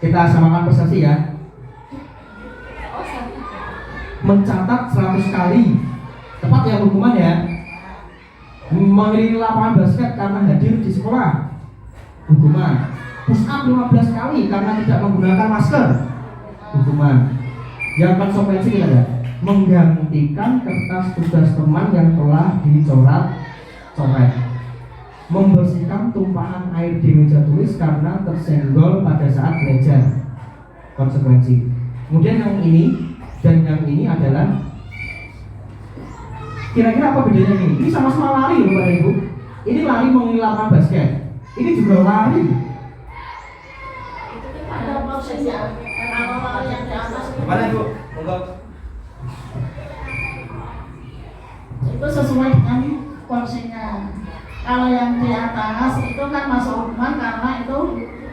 Kita samakan prestasi ya. Mencatat 100 kali. Tepat ya hukuman ya. Mengelilingi lapangan basket karena hadir di sekolah. Hukuman. Push up 15 kali karena tidak menggunakan masker. Hukuman. Yang konsekuensi kita ada. Menggantikan kertas tugas teman yang telah dicoret-coret. Membersihkan tumpahan air di meja tulis karena tersenggol pada saat belajar. Konsekuensi. Kemudian yang ini dan yang ini adalah, kira-kira apa bedanya ini? Ini sama-sama lari loh Bapak Ibu. Ini lari mengelilingi lapangan basket. Ini juga lari. Ada proses ya. Kalau yang di atas Mana Ibu? Monggo. itu sesuai dengan porsinya. Kalau yang di atas itu kan masuk hukuman karena itu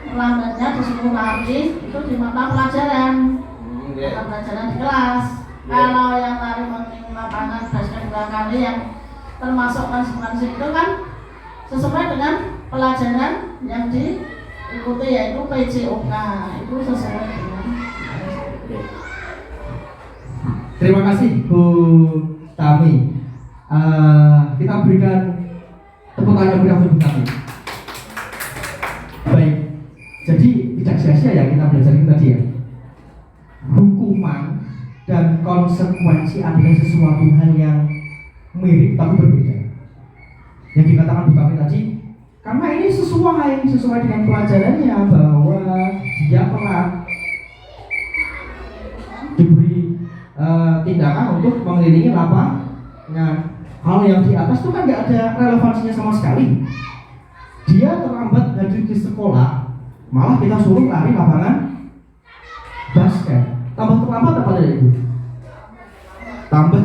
lambatnya disuruh lari itu di mata pelajaran, mata pelajaran di kelas. Kalau yang lari mengelilingi lapangan basket 2 kali yang termasuk konsekuensi itu kan sesuai dengan pelajaran yang diikuti yaitu PJOK. Itu sesuai dengan. Terima kasih Bu Tami. Kita berikan tepuk tangan yang meriah untuk Bu Tami. Baik, jadi tidak sia-sia ya kita belajar ini tadi ya. Hukuman dan konsekuensi adalah sesuatu hal yang mirip tapi berbeda. Yang dikatakan Bu Tami tadi, karena ini sesuai dengan pelajarannya bahwa dia telah diberi tindakan untuk mengelilingi lapangan. Hal yang di atas itu kan nggak ada relevansinya sama sekali. Dia terlambat hadir di sekolah, malah kita suruh lari lapangan basket. Tambah terlambat apa dari itu? tambah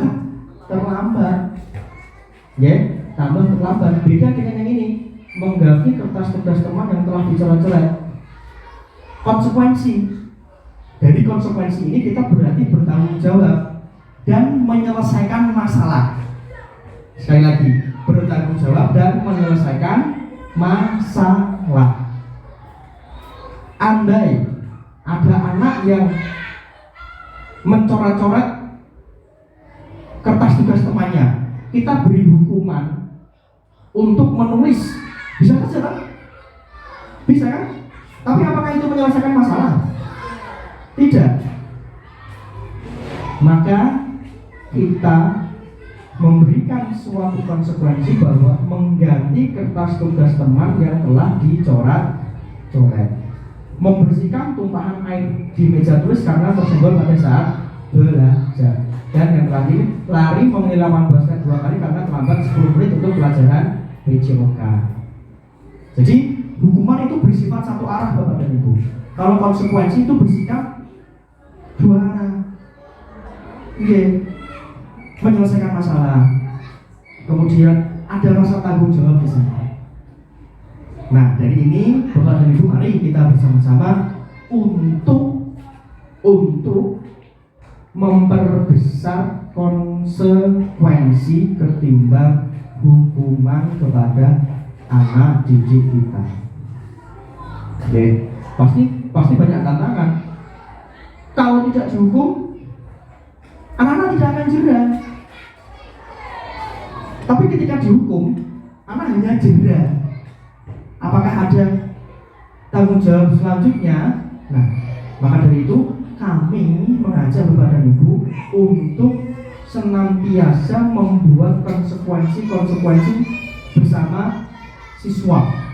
terlambat. Ya, tambah terlambat. Beda dengan yang ini, mengganti kertas tugas teman yang telah dicoret-coret. Konsekuensi dari konsekuensi ini kita berarti bertanggung jawab dan menyelesaikan masalah. Sekali lagi, bertanggung jawab dan menyelesaikan masalah. Andai ada anak yang mencoret-coret kertas tugas temannya, kita beri hukuman untuk menulis. Bisa saja kan? Bisa kan? Tapi apakah itu menyelesaikan masalah? Tidak. Maka kita memberikan suatu konsekuensi bahwa mengganti kertas tugas teman yang telah dicoret-coret, membersihkan tumpahan air di meja tulis karena tersenggol pada saat belajar, dan yang terakhir lari mengenai lapangan basket 2 kali karena terlambat 10 menit untuk pelajaran PJOK. Jadi hukuman itu bersifat satu arah Bapak dan Ibu. Kalau konsekuensi itu bersifat 2 arah. Menyelesaikan masalah, kemudian ada rasa tanggung jawab di sana. Nah, dari ini Bapak dan Ibu, mari kita bersama-sama untuk memperbesar konsekuensi ketimbang hukuman kepada anak didik kita. Oke, pasti banyak tantangan. Kalau tidak dihukum, anak-anak tidak akan jera. Tapi ketika dihukum, anak hanya jera. Apakah ada tanggung jawab selanjutnya? Nah, maka dari itu kami mengajak Bapak dan Ibu untuk senantiasa membuat konsekuensi bersama siswanya.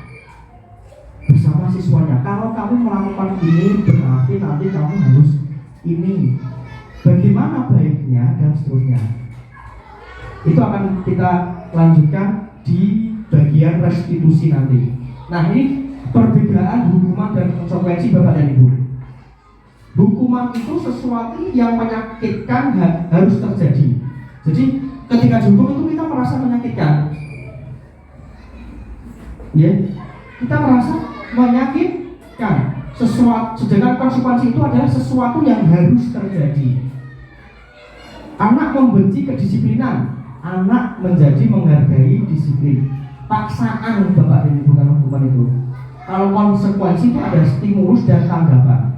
Kalau kamu melakukan ini, berarti nanti kamu harus ini. Bagaimana baiknya dan seterusnya. Itu akan kita lanjutkan di bagian restitusi nanti. Nah, ini perbedaan hukuman dan konsekuensi Bapak dan Ibu. Hukuman itu sesuatu yang menyakitkan harus terjadi. Jadi ketika dihukum itu kita merasa menyakitkan. Ya, kita merasa menyakitkan. Sedangkan konsekuensi itu adalah sesuatu yang harus terjadi. Anak membenci kedisiplinan, anak menjadi menghargai disiplin. Paksaan Bapak dan Ibu, bukan hukuman itu. Kalau konsekuensi itu ada stimulus dan tanggapan.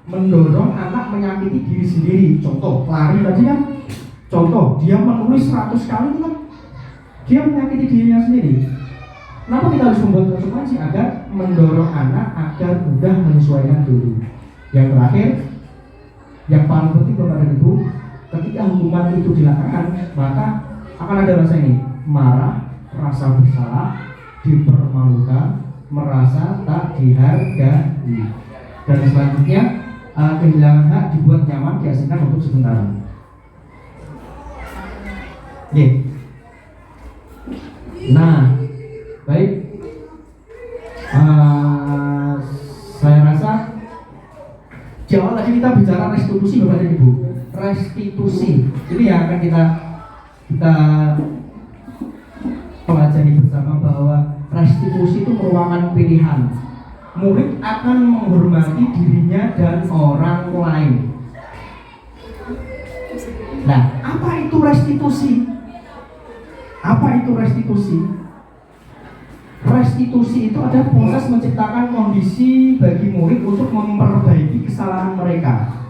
Mendorong anak menyakiti diri sendiri. Contoh, lari tadi kan. Contoh, dia menulis 100 kali itu kan dia menyakiti dirinya sendiri. Kenapa kita harus membuat konsekuensi? Agar mendorong anak agar mudah menyesuaikan diri. Yang terakhir, yang paling penting Bapak dan Ibu, ketika hukuman itu dilakukan, maka akan ada rasa ini, marah, rasa bersalah, dipermalukan, merasa tak dihargai, dan selanjutnya kehilangan hak, dibuat nyaman, diasingkan untuk sementara. Nah, baik, saya rasa di awal tadi kita bicara restitusi Bapak dan Ibu. Restitusi ini yang akan kita pelajari bersama, bahwa restitusi itu merupakan pilihan. Murid akan menghormati dirinya dan orang lain. Nah, apa itu restitusi? Apa itu restitusi? Restitusi itu adalah proses menciptakan kondisi bagi murid untuk memperbaiki kesalahan mereka.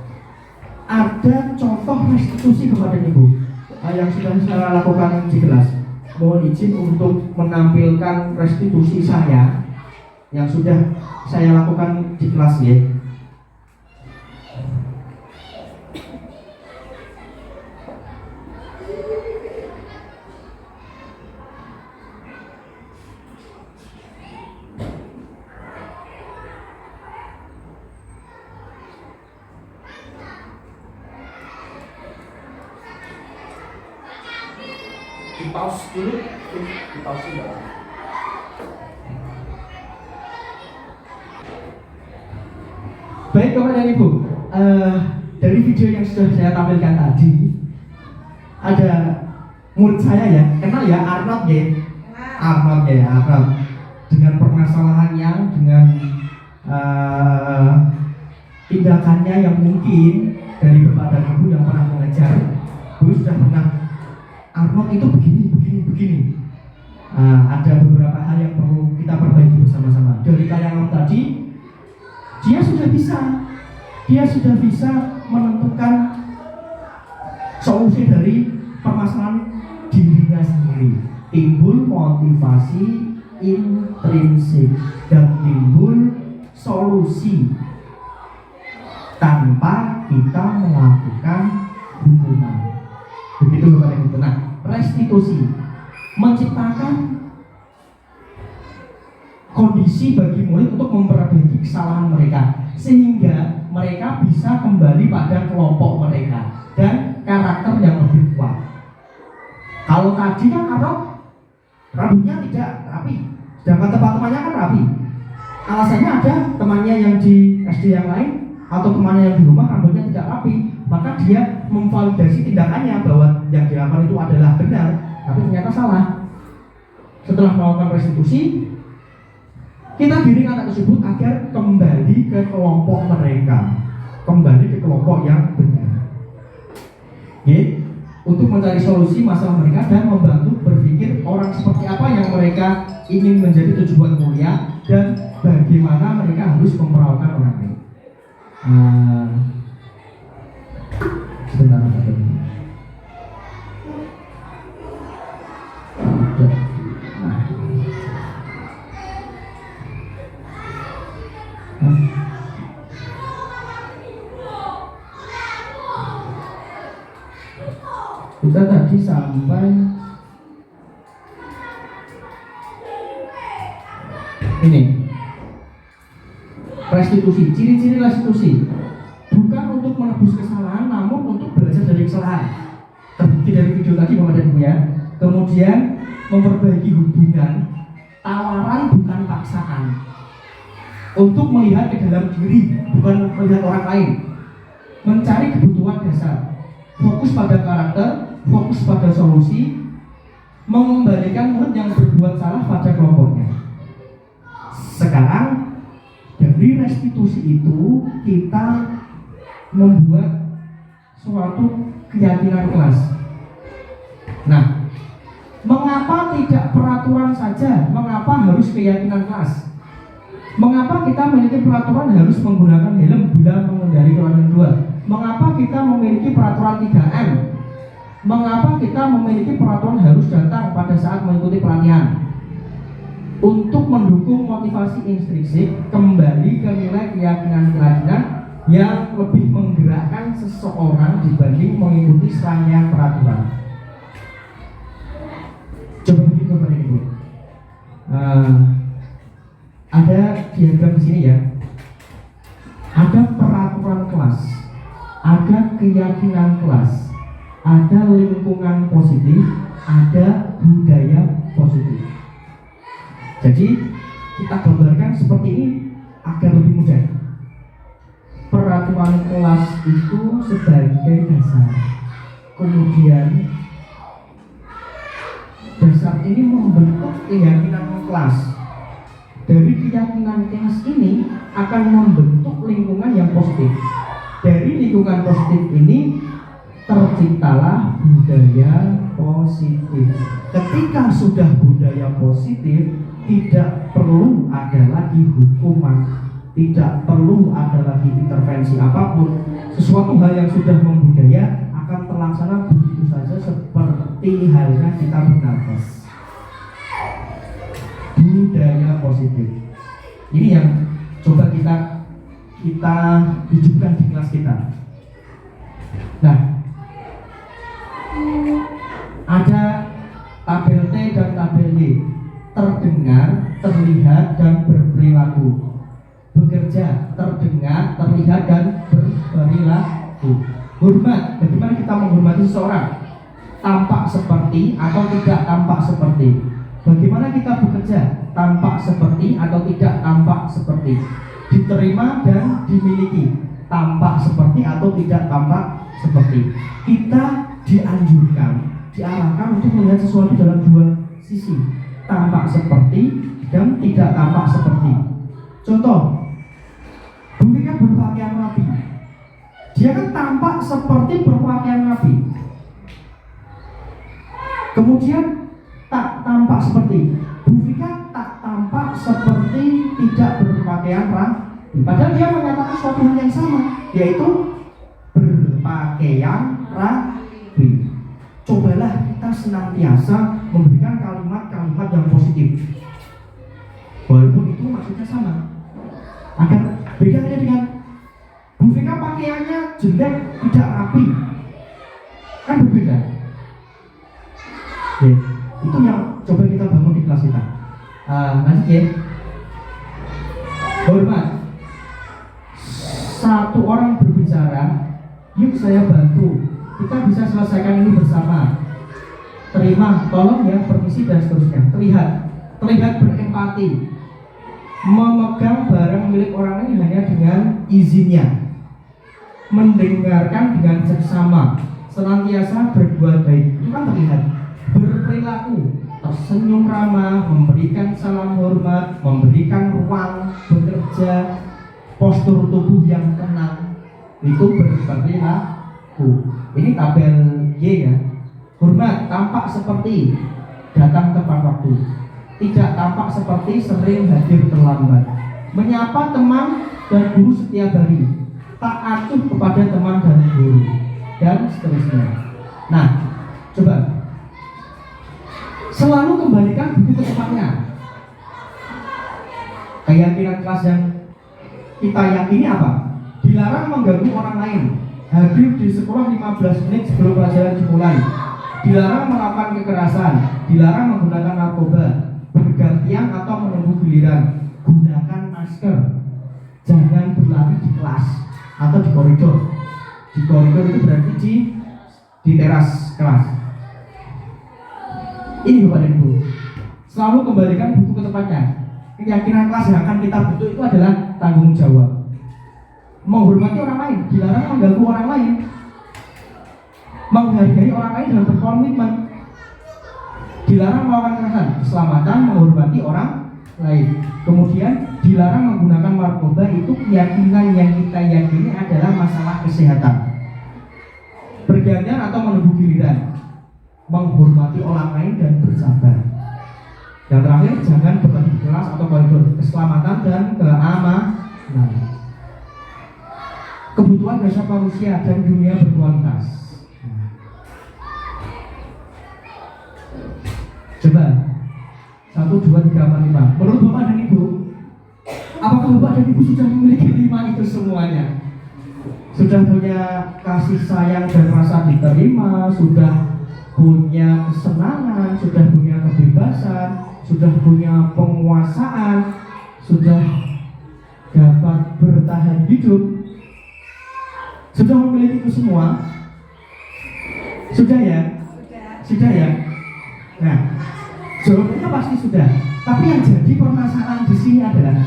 Ada contoh restitusi Bapak dan Ibu yang sudah saya lakukan di kelas. Mohon izin untuk menampilkan restitusi saya yang sudah saya lakukan di kelas ya. Pause dulu, pause dulu. Baik Bapak dan Ibu, dari video yang sudah saya tampilkan tadi, ada murid saya ya, kenal ya Arnold ya, Arnold dengan permasalahannya, dengan tindakannya yang mungkin dari bapak dan ibu yang pernah mengajar, dulu sudah pernah Arnold itu begini. Ada beberapa hal yang perlu kita perbaiki bersama-sama. Dari karyawan tadi, dia sudah bisa menentukan solusi dari permasalahan dirinya sendiri. Timbul motivasi intrinsik dan timbul solusi tanpa kita melakukan hukuman. Begitu Bapak Ibu. Nah, restitusi menciptakan kondisi bagi murid untuk memperbaiki kesalahan mereka sehingga mereka bisa kembali pada kelompok mereka dan karakter yang lebih kuat. Kalau tadi kan rambutnya tidak rapi, sedangkan teman-temannya kan rapi. Alasannya ada temannya yang di SD yang lain atau temannya yang di rumah rambutnya tidak rapi, maka dia memvalidasi tindakannya bahwa yang dilakukan itu adalah benar, tapi ternyata salah. Setelah melakukan restitusi, kita giring anak tersebut agar kembali ke kelompok mereka, kembali ke kelompok yang benar. Oke, untuk mencari solusi masalah mereka dan membantu berpikir orang seperti apa yang mereka ingin menjadi tujuan mulia dan bagaimana mereka harus memperlakukan orang lain. Sebentar. Kita tadi sampai ini restitusi. Ciri-ciri restitusi bukan untuk menebus kesalahan, namun untuk belajar dari kesalahan. Terbukti dari video tadi Bapak dan Ibu ya. Kemudian memperbaiki hubungan, tawaran bukan paksaan. Untuk melihat ke dalam diri, bukan melihat orang lain. Mencari kebutuhan dasar, fokus pada karakter, fokus pada solusi, mengembalikan murid yang berbuat salah pada kelompoknya. Sekarang dari restitusi itu kita membuat suatu keyakinan kelas. Nah, mengapa tidak peraturan saja? Mengapa harus keyakinan kelas? Mengapa kita memiliki peraturan harus menggunakan helm bila mengendarai kendaraan 2? Mengapa kita memiliki peraturan 3M? Mengapa kita memiliki peraturan harus datang pada saat mengikuti pelatihan? Untuk mendukung motivasi intrinsik, kembali ke nilai keyakinan yang lebih menggerakkan seseorang dibanding mengikuti serangnya peraturan. Coba begitu Bapak Ibu. Ada diagram di sini ya. Ada peraturan kelas, ada keyakinan kelas, ada lingkungan positif, ada budaya positif. Jadi kita gambarkan seperti ini agar lebih mudah. Peraturan kelas itu sebagai dasar. Kemudian dasar ini membentuk keyakinan kelas. Dari keyakinan kelas ini akan membentuk lingkungan yang positif. Dari lingkungan positif ini terciptalah budaya positif. Ketika sudah budaya positif, tidak perlu ada lagi hukuman, tidak perlu ada lagi intervensi apapun. Sesuatu hal yang sudah membudaya akan terlaksana begitu saja seperti halnya kita bernafas. Budaya positif. Ini yang coba kita hidupkan di kelas kita. Nah, ada tabel T dan tabel Y. Terdengar, terlihat, dan berperilaku. Bekerja, terdengar, terlihat, dan berperilaku. Hormat, bagaimana kita menghormati seseorang? Tampak seperti atau tidak tampak seperti. Bagaimana kita bekerja? Tampak seperti atau tidak tampak seperti. Diterima dan dimiliki. Tampak seperti atau tidak tampak seperti. Kita diarahkan untuk melihat sesuatu dalam dua sisi, tampak seperti dan tidak tampak seperti. Contoh, Bumika berpakaian rapi, dia kan tampak seperti berpakaian rapi, kemudian tak tampak seperti. Bumika tak tampak seperti tidak berpakaian rapi, padahal dia menyatakan suatu hal yang sama, yaitu berpakaian rapi. Cobalah kita senantiasa memberikan kalimat-kalimat yang positif, walaupun itu maksudnya sama. Agar bedanya dengan Bumika pakaiannya jelek, tidak rapi, kan berbeda. Oke, itu yang coba kita bangun di kelas kita. Lanjut ya. Hormat. Satu orang berbicara, yuk saya bantu, kita bisa selesaikan ini bersama. Terima, tolong ya, permisi dan seterusnya. Terlihat berempati, memegang barang milik orang lain hanya dengan izinnya, mendengarkan dengan seksama, senantiasa berbuat baik. Itu kan terlihat. Berperilaku, tersenyum ramah, memberikan salam hormat, memberikan ruang bekerja, postur tubuh yang tenang, itu berperilaku. Ini tabel Y ya. Hormat, tampak seperti datang tepat waktu, tidak tampak seperti sering hadir terlambat, menyapa teman dan guru setiap hari, tak acuh kepada teman dan guru, dan seterusnya. Nah, coba selalu kembalikan buku ke tempatnya. Keyakinan kelas yang kita yakini apa? Dilarang mengganggu orang lain, hadir di sekolah 15 menit sebelum pelajaran dimulai, dilarang melakukan kekerasan, dilarang menggunakan narkoba, bergantian atau menunggu giliran, gunakan masker, jangan berlari di kelas atau di koridor. Di koridor itu berarti di teras kelas. Ini Bapak dan Ibu, selalu kembalikan buku ke tempatnya. Keyakinan kelas yang akan kita bentuk itu adalah tanggung jawab, menghormati orang lain, dilarang mengganggu orang lain, menghargai orang lain dan berkomitmen, dilarang melakukan kekerasan, keselamatan, menghormati orang lain. Kemudian dilarang menggunakan narkoba. Itu keyakinan yang kita yakini adalah masalah kesehatan. Bergantian atau menunggu giliran, menghormati orang lain dan bersabar. Yang terakhir, jangan berlari di kelas atau koridor, keselamatan dan keamanan, kebutuhan dasar manusia dan dunia berkualitas. Coba 1, 2, 3, 4, 5. Menurut Bapak dan Ibu, apakah Bapak dan Ibu sudah memiliki 5 itu semuanya? Sudah punya kasih sayang dan rasa diterima, sudah punya kesenangan, sudah punya kebebasan, sudah punya penguasaan, sudah dapat bertahan hidup, sudah memiliki itu semua? Sudah ya? Sudah ya? Nah, jawabannya pasti sudah. Tapi yang jadi permasalahan di sini adalah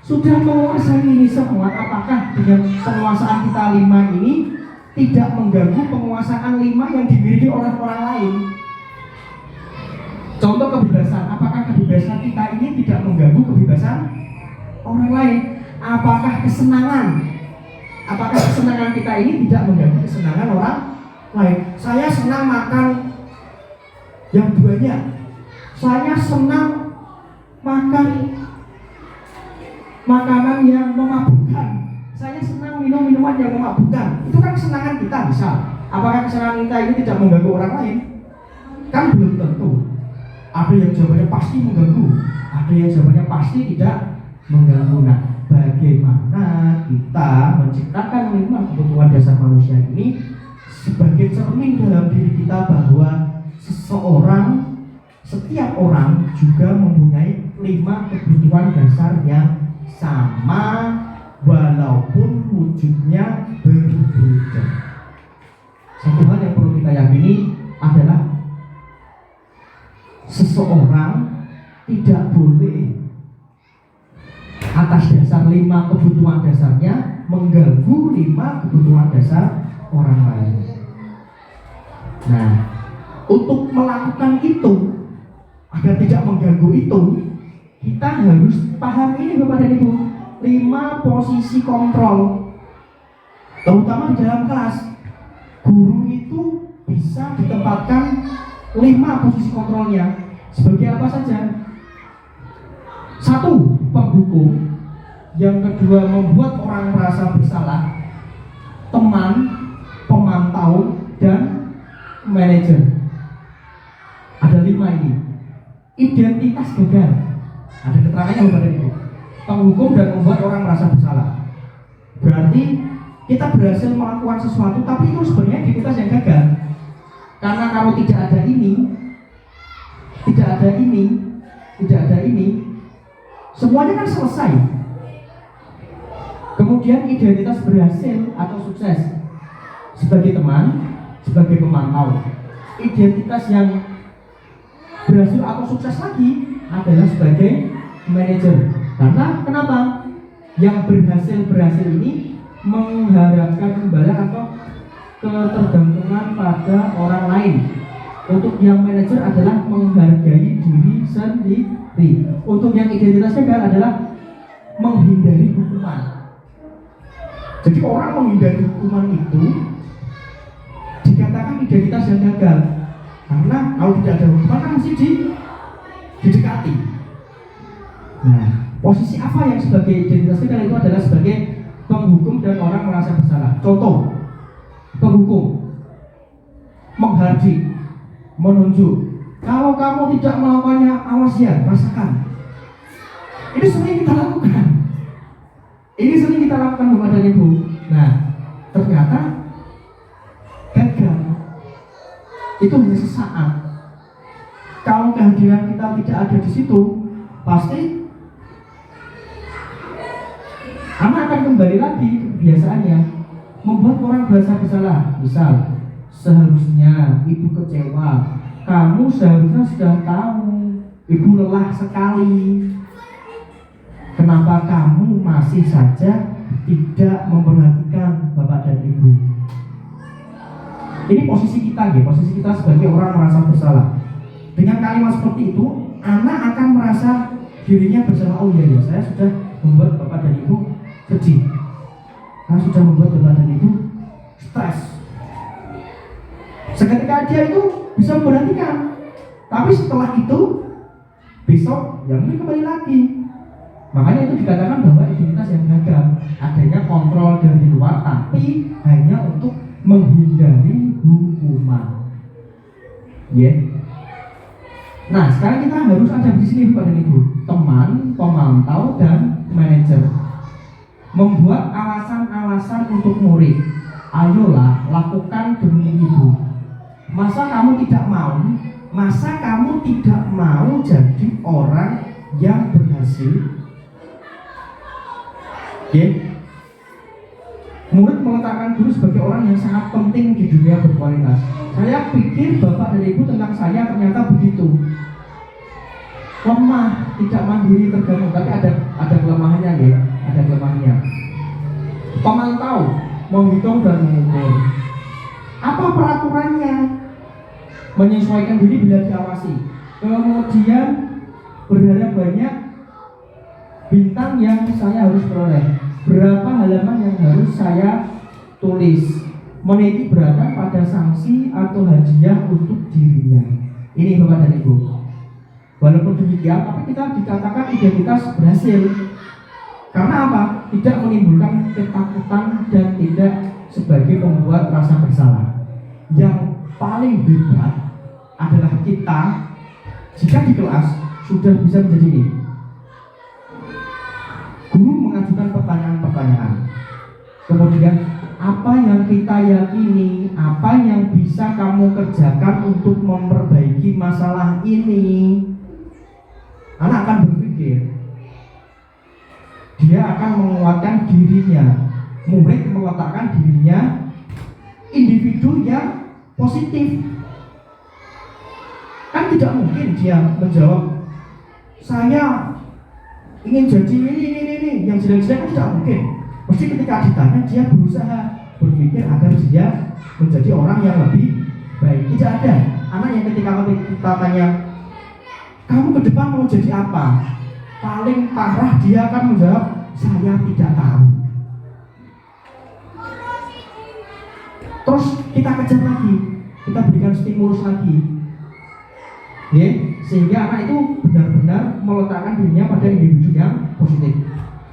sudah menguasai ini semua, apakah dengan penguasaan kita 5 ini tidak mengganggu penguasaan 5 yang dimiliki oleh orang lain? Contoh kebebasan, apakah kebebasan kita ini tidak mengganggu kebebasan orang lain? Apakah kesenangan kita ini tidak mengganggu kesenangan orang lain? Saya senang makan yang banyak, saya senang makan makanan yang memabukkan, saya senang minum minuman yang memabukkan. Itu kan kesenangan kita bisa. Apakah kesenangan kita ini tidak mengganggu orang lain? Kan belum tentu. Ada yang jawabannya pasti mengganggu, ada yang jawabannya pasti tidak mengganggu. Nah, bagaimana kita menciptakan 5 kebutuhan dasar manusia ini sebagai cermin dalam diri kita bahwa setiap orang juga mempunyai 5 kebutuhan dasar yang sama walaupun wujudnya berbeda. Satu hal yang perlu kita yakini adalah seseorang tidak boleh atas dasar 5 kebutuhan dasarnya mengganggu 5 kebutuhan dasar orang lain. Nah, untuk melakukan itu agar tidak mengganggu itu, kita harus paham ini Bapak dan Ibu, 5 posisi kontrol. Terutama di dalam kelas, guru itu bisa ditempatkan 5 posisi kontrolnya. Sebagai apa saja? 1, penghukum. Yang kedua, membuat orang merasa bersalah. Teman, pemantau, dan manajer. Ada 5 ini. Identitas gagal. Ada keterangannya Bapak dan Ibu. Penghukum dan membuat orang merasa bersalah. Berarti kita berhasil melakukan sesuatu, tapi itu sebenarnya identitas yang gagal. Karena kalau tidak ada ini, semuanya kan selesai. Kemudian identitas berhasil atau sukses sebagai teman, sebagai pemantau. Identitas yang berhasil atau sukses lagi adalah sebagai manajer. Karena kenapa? Yang berhasil ini mengharapkan imbalan atau ketergantungan pada orang lain. Untuk yang manajer adalah menghargai diri sendiri. Untuk yang identitas gagal adalah menghindari hukuman. Jadi orang menghindari hukuman itu dikatakan identitas yang gagal. Karena kalau tidak ada hukuman kan mesti didekati. Nah, posisi apa yang sebagai identitas gagal itu adalah sebagai penghukum dan orang merasa bersalah. Contoh, penghukum menghardik, menunjuk. Kalau kamu tidak melakukannya, awas ya, rasakan. Ini sering kita lakukan. Bapak dan Ibu. Nah, ternyata gagal. Itu hanya sesaat. Kalau kehadiran kita tidak ada di situ, pasti anak akan kembali lagi ke kebiasaannya, membuat orang merasa bersalah. Misal, seharusnya ibu kecewa. Kamu seharusnya sudah tahu ibu lelah sekali. Kenapa kamu masih saja tidak memperhatikan bapak dan ibu? Ini posisi kita, ya, posisi kita sebagai orang merasa bersalah. Dengan kalimat seperti itu, anak akan merasa dirinya bersalah. Oh iya, saya sudah membuat bapak dan ibu sedih. Saya sudah membuat bapak dan ibu stres. Seketika dia itu bisa memperhatikan, tapi setelah itu besok ya mungkin kembali lagi. Makanya itu dikatakan bahwa identitas yang gagal, adanya kontrol dari luar, tapi hanya untuk menghindari hukuman. Ya. Nah, sekarang kita harus ada di sini Bapak dan Ibu, teman, pemantau, dan manajer. Membuat alasan-alasan untuk murid. Ayolah, lakukan demi ibu. Masa kamu tidak mau? Masa kamu tidak mau jadi orang yang berhasil? Oke. Murid meletakkan guru sebagai orang yang sangat penting di dunia berkualitas. Saya pikir Bapak dan Ibu tentang saya ternyata begitu. Lemah, tidak mandiri, tergantung. Tapi ada kelemahannya, ya. Ada kelemahannya. Pemantau, menghitung dan mengukur. Apa peraturannya? Menyesuaikan diri bila diawasi. Kemudian berharap banyak bintang yang saya harus peroleh. Berapa halaman yang harus saya tulis. Meniti beratan pada sanksi atau hadiah untuk dirinya. Ini Bapak dan Ibu. Walaupun demikian, tapi kita dikatakan identitas berhasil. Karena apa? Tidak menimbulkan ketakutan dan tidak sebagai pembuat rasa bersalah. Yang paling hebat adalah kita jika di kelas sudah bisa menjadi ini. Guru mengajukan pertanyaan-pertanyaan. Kemudian apa yang kita yakini, apa yang bisa kamu kerjakan untuk memperbaiki masalah ini? Anak akan berpikir, dia akan menguatkan dirinya. Murid meletakkan dirinya individu yang positif. Kan tidak mungkin dia menjawab, saya ingin jadi ini yang jelek-jelek, kan tidak mungkin. Pasti ketika ditanya dia berusaha berpikir agar dia menjadi orang yang lebih baik. Tidak ada anak yang ketika kita tanya, kamu ke depan mau jadi apa? Paling parah dia akan menjawab, saya tidak tahu. Terus kita kejar lagi, kita berikan stimulus lagi, ya, sehingga anak itu benar-benar meletakkan dirinya pada individu yang positif.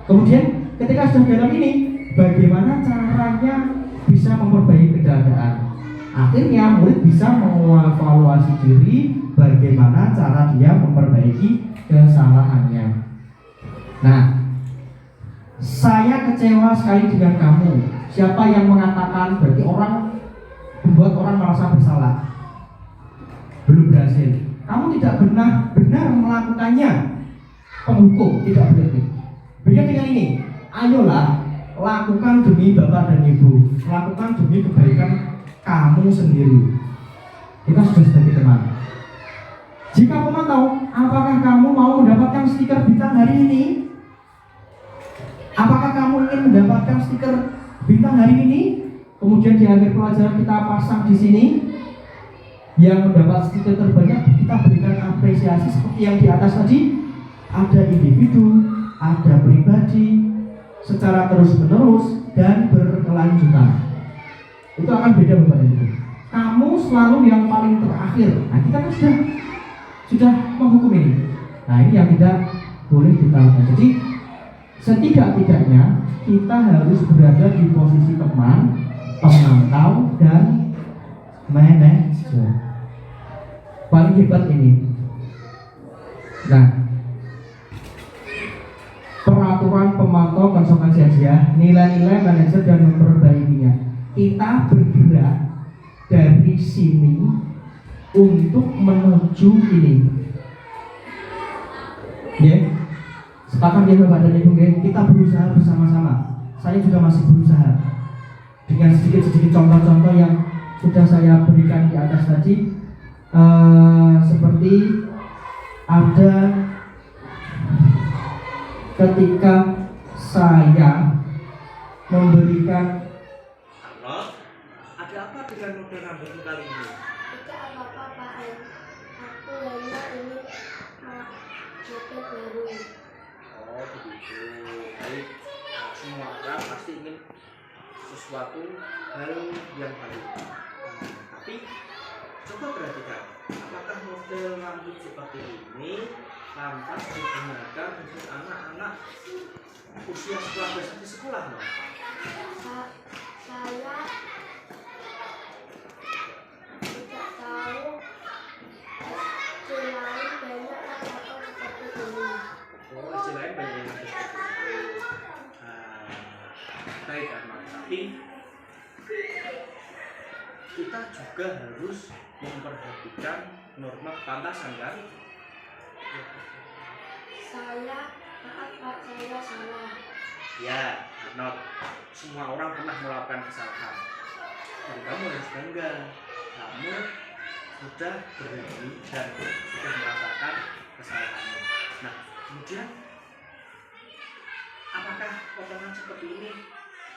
Kemudian ketika sudah dalam ini, bagaimana caranya bisa memperbaiki keadaan? Akhirnya murid bisa mengevaluasi diri bagaimana cara dia memperbaiki kesalahannya. Nah, saya kecewa sekali dengan kamu. Siapa yang mengatakan berarti orang membuat orang merasa bersalah? Belum berhasil. Kamu tidak benar-benar melakukannya. Penghukum tidak berarti. Beda dengan ini. Ayolah, lakukan demi Bapak dan Ibu. Lakukan demi kebaikan kamu sendiri. Kita sudah sebagai teman. Jika memantau, apakah kamu mau mendapatkan stiker bintang hari ini? Apakah kamu ingin mendapatkan stiker bintang hari ini? Kemudian di akhir pelajaran kita pasang di sini. Yang mendapat stiker terbanyak kita berikan apresiasi seperti yang di atas tadi. Ada individu, ada pribadi, secara terus-menerus dan berkelanjutan. Itu akan beda Bapak dan Ibu. Kamu selalu yang paling terakhir. Nah, kita kan sudah menghukum ini. Nah, ini yang tidak boleh kita lakukan. Jadi setidak-tidaknya kita harus berada di posisi teman, pemantau dan manajer. Paling hebat ini. Nah, peraturan pemantau konsekuensi hadiah, nilai-nilai manajer dan memperbaikinya. Kita bergerak dari sini untuk menuju ini. Ya, sepakat ya Bapak dan Ibu, kita berusaha bersama-sama. Saya juga masih berusaha dengan sedikit-sedikit contoh-contoh yang sudah saya berikan di atas tadi. Seperti ada ketika saya memberikan. Ada apa dengan model rambutmu kali ini? Tidak apa-apa Pak Em. Aku hanya ingin model baru. Oh begitu. Baik. Semua orang pasti ingin sesuatu hal yang baru. Tapi coba perhatikan, apakah model rambut seperti ini lantas digunakan untuk anak-anak usia sekolah di sekolah, no? Saya tidak tahu selain banyak atau seperti ini. Oh, istilah lain banyak yang seperti itu. Baik, Ahmad. Tapi kita juga harus memperhatikan norma kepantasan, kan? Maaf Pak, saya salah. Ya, Arnold, semua orang pernah melakukan kesalahan. Dan kamu harus bangga, kamu sudah berani dan sudah merasakan kesalahanmu. Nah, kemudian apakah potongan seperti ini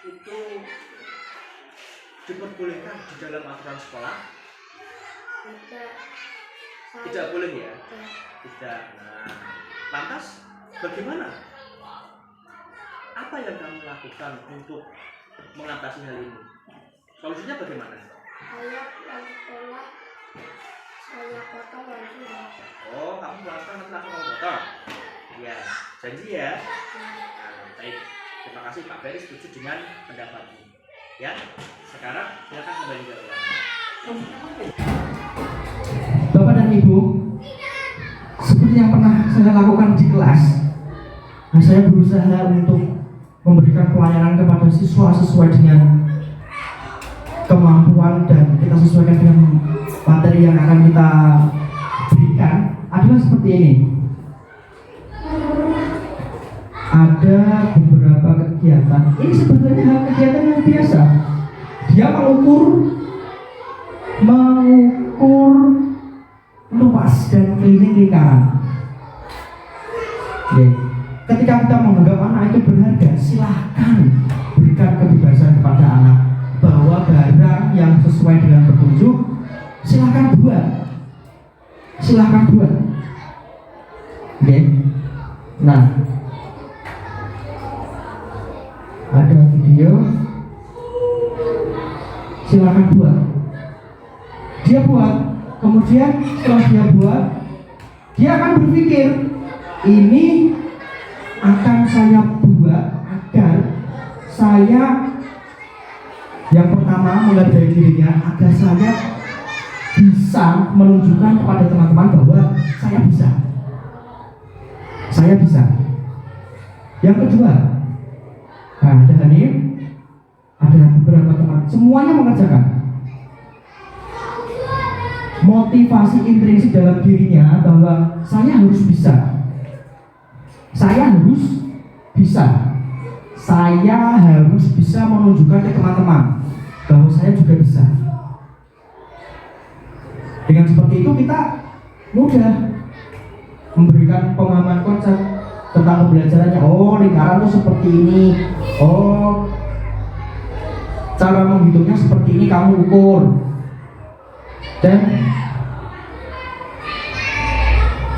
itu diperbolehkan di dalam aturan sekolah? Tidak. Tidak boleh ya? Tidak. Nah, lantas bagaimana? Apa yang kamu lakukan untuk mengatasi hal ini? Solusinya bagaimana? Saya pulang sekolah, saya potong lagi. Oh, kamu melakukan nanti langsung kamu potong? Ya, janji ya? Nah, baik. Terima kasih Pak Ferry setuju dengan pendapatmu. Ya, sekarang silakan kembali ke ruangan. Bapak dan Ibu, seperti yang pernah saya lakukan di kelas, saya berusaha untuk memberikan pelayanan kepada siswa sesuai dengan kemampuan dan kita sesuaikan dengan materi yang akan kita berikan adalah seperti ini. Ada beberapa kegiatan. Ini sebetulnya kegiatan yang biasa. Dia mengukur luas dan keliling lingkaran. Ketika kita menganggap anak itu berharga, silahkan berikan kebebasan kepada anak bahwa barang yang sesuai dengan petunjuk silahkan buat. Oke. Nah, ada video, silahkan buat. Dia buat, kemudian setelah dia buat, dia akan berpikir, ini akan saya buat agar saya yang pertama menghargai dirinya, agar saya bisa menunjukkan kepada teman-teman bahwa saya bisa. Saya bisa. Yang kedua, nah, ada Hanif, ada beberapa teman, semuanya mengerjakan. Motivasi intrinsik dalam dirinya bahwa saya harus bisa. Saya harus bisa. Saya harus bisa menunjukkan ke teman-teman bahwa saya juga bisa. Dengan seperti itu kita mudah memberikan pemahaman konsep tentang pembelajarannya. Oh, lingkaran itu seperti ini. Oh, cara menghitungnya seperti ini, kamu ukur. Dan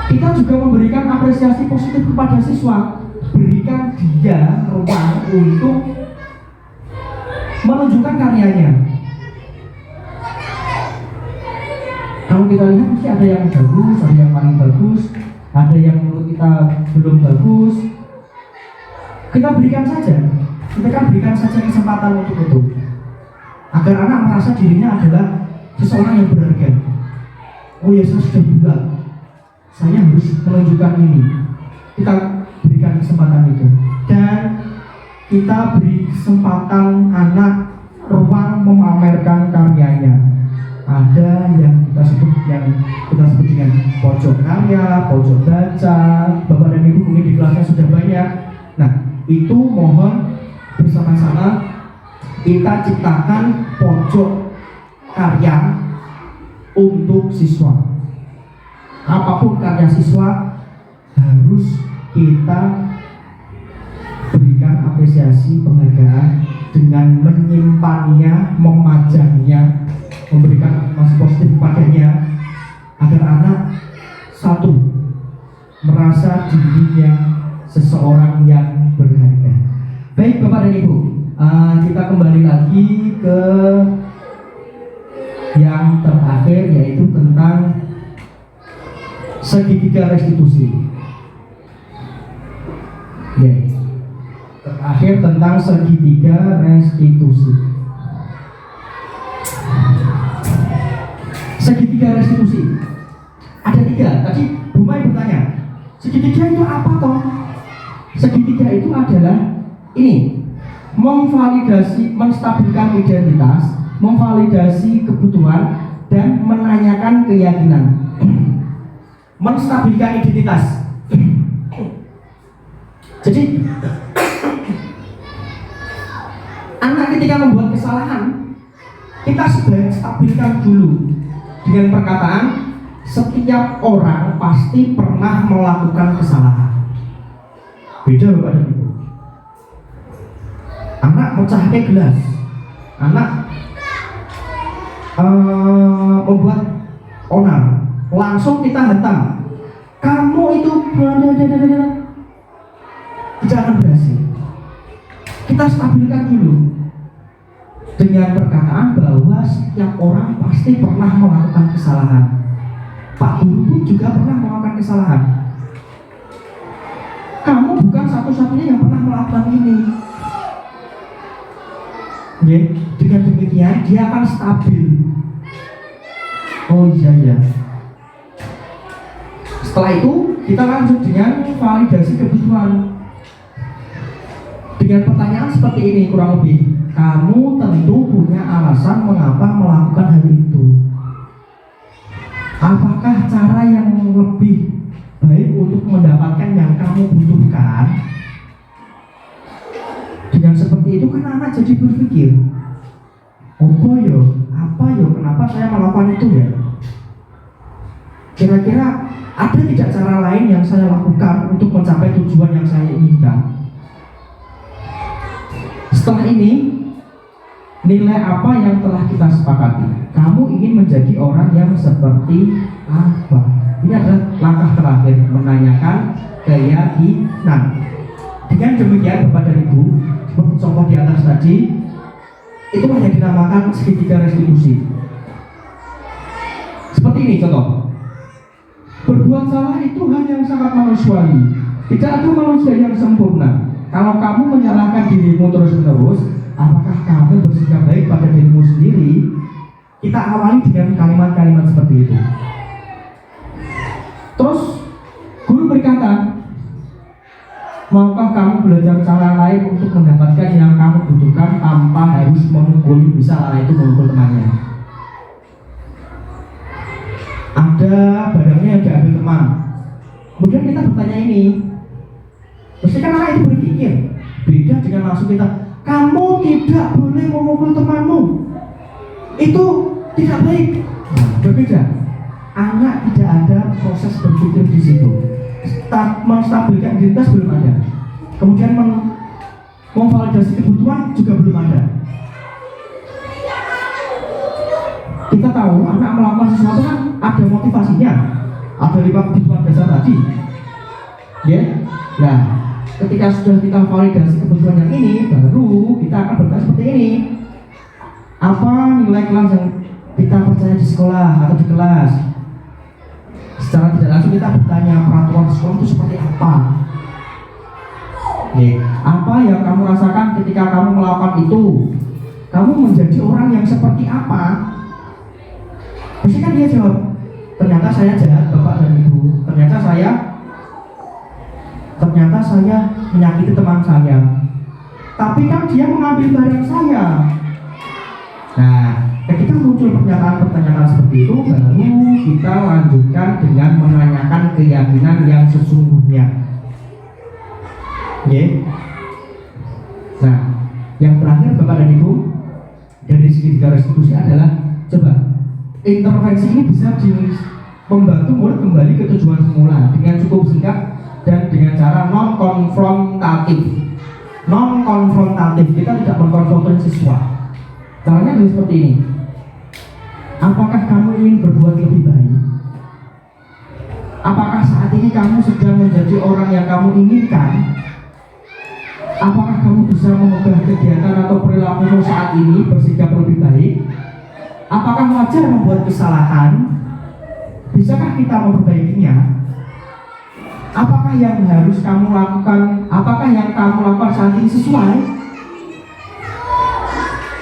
kita juga memberikan apresiasi positif kepada siswa. Berikan dia ruang untuk menunjukkan karyanya. Kalau kita lihat mesti ada yang bagus, ada yang paling bagus, ada yang menurut kita belum bagus. Kita berikan saja, kesempatan untuk itu, agar anak merasa dirinya adalah seseorang yang berharga. Oh ya, saya sudah buat, saya harus menunjukkan ini. Kita berikan kesempatan itu, dan kita beri kesempatan anak ruang memamerkan karyanya. Ada yang kita sebut dengan pojok karya, pojok baca. Bapak dan Ibu mungkin di kelasnya sudah banyak. Nah, itu mohon bersama-sama kita ciptakan pojok karya untuk siswa. Apapun karya siswa harus kita berikan apresiasi, penghargaan dengan menyimpannya, memajangnya, memberikan afirmasi positif padanya, agar anak satu merasa dirinya seseorang yang berharga. Baik Bapak dan Ibu, kita kembali lagi ke yang terakhir, yaitu tentang segitiga restitusi. Ya, terakhir tentang segitiga restitusi. Segitiga restitusi ada 3. Tadi Bu Mai bertanya, segitiga itu apa toh? Segitiga itu adalah ini, memvalidasi, menstabilkan identitas, memvalidasi kebutuhan, dan menanyakan keyakinan. Menstabilkan identitas. Jadi anak ketika membuat kesalahan, kita sebaiknya stabilkan dulu dengan perkataan, setiap orang pasti pernah melakukan kesalahan. Beda Bapak dan Ibu. Anak mecahkan gelas, anak membuat onar, langsung kita hentam, kamu itu tidak akan berhasil. Kita stabilkan dulu dengan perkataan bahwa setiap orang pasti pernah melakukan kesalahan. Pak guru pun juga pernah melakukan kesalahan. Kamu bukan satu-satunya yang pernah melakukan ini. Ya, dengan demikian dia akan stabil. Oh iya. Setelah itu kita lanjut dengan validasi kebutuhan. Dengan pertanyaan seperti ini kurang lebih, kamu tentu punya alasan mengapa melakukan hal itu. Apakah cara yang lebih baik untuk mendapatkan yang kamu butuhkan? Dengan seperti itu kan anak jadi berpikir, apa yo, kenapa saya melakukan itu ya? Kira-kira ada tidak cara lain yang saya lakukan untuk mencapai tujuan yang saya inginkan? Setelah ini, nilai apa yang telah kita sepakati? Kamu ingin menjadi orang yang seperti apa? Ini adalah langkah terakhir, menanyakan keyakinan. Dengan demikian Bapak dan Ibu, seperti contoh di atas tadi, itulah yang dinamakan segitiga restitusi. Seperti ini contoh. Berbuat salah itu hal yang sangat manusiawi. Tidak ada manusia yang sempurna. Kalau kamu menyalahkan dirimu terus-menerus, apakah kamu bersikap baik pada dirimu sendiri? Kita awali dengan kalimat-kalimat seperti itu. Terus guru berkata, maukah kamu belajar cara lain untuk mendapatkan yang kamu butuhkan tanpa harus memukul? Misal anak itu memukul temannya. Ada barangnya yang diambil teman. Kemudian kita bertanya ini, mesti kan anak itu berpikir. Beda dengan langsung kita, kamu tidak boleh memukul temanmu. Itu tidak baik. Berbeda. Anak tidak ada proses berpikir di situ. Menstabilkan identitas belum ada. Kemudian memvalidasi kebutuhan juga belum ada. Kita tahu anak melakukan sesuatu kan ada motivasinya, ada 5 kebutuhan dasar tadi. Ya, nah ketika sudah kita validasi kebutuhan yang ini, baru kita akan bertanya seperti ini. Apa nilai kelas yang kita percaya di sekolah atau di kelas? Secara tidak langsung kita bertanya peraturan sekolah itu seperti apa? Apa yang kamu rasakan ketika kamu melakukan itu? Kamu menjadi orang yang seperti apa? Pasti kan dia jawab, ternyata saya jahat Bapak dan Ibu. Ternyata saya menyakiti teman saya. Tapi kan dia mengambil barang saya. Nah, ketika muncul pertanyaan-pertanyaan seperti itu, baru kita lanjutkan dengan menanyakan keyakinan yang sesungguhnya. Nah, yang terakhir Bapak dan Ibu, dari segitiga restitusi adalah, coba intervensi ini bisa membantu murid kembali ke tujuan semula dengan cukup singkat dan dengan cara non-konfrontatif. Non-konfrontatif, kita tidak mengkonfrontasi siswa. Caranya adalah seperti ini. Apakah kamu ingin berbuat lebih baik? Apakah saat ini kamu sedang menjadi orang yang kamu inginkan? Apakah kamu bisa mengubah kegiatan atau perilakumu saat ini bersikap lebih baik? Apakah wajar membuat kesalahan? Bisakah kita memperbaikinya? Apakah yang harus kamu lakukan? Apakah yang kamu lakukan saat ini sesuai?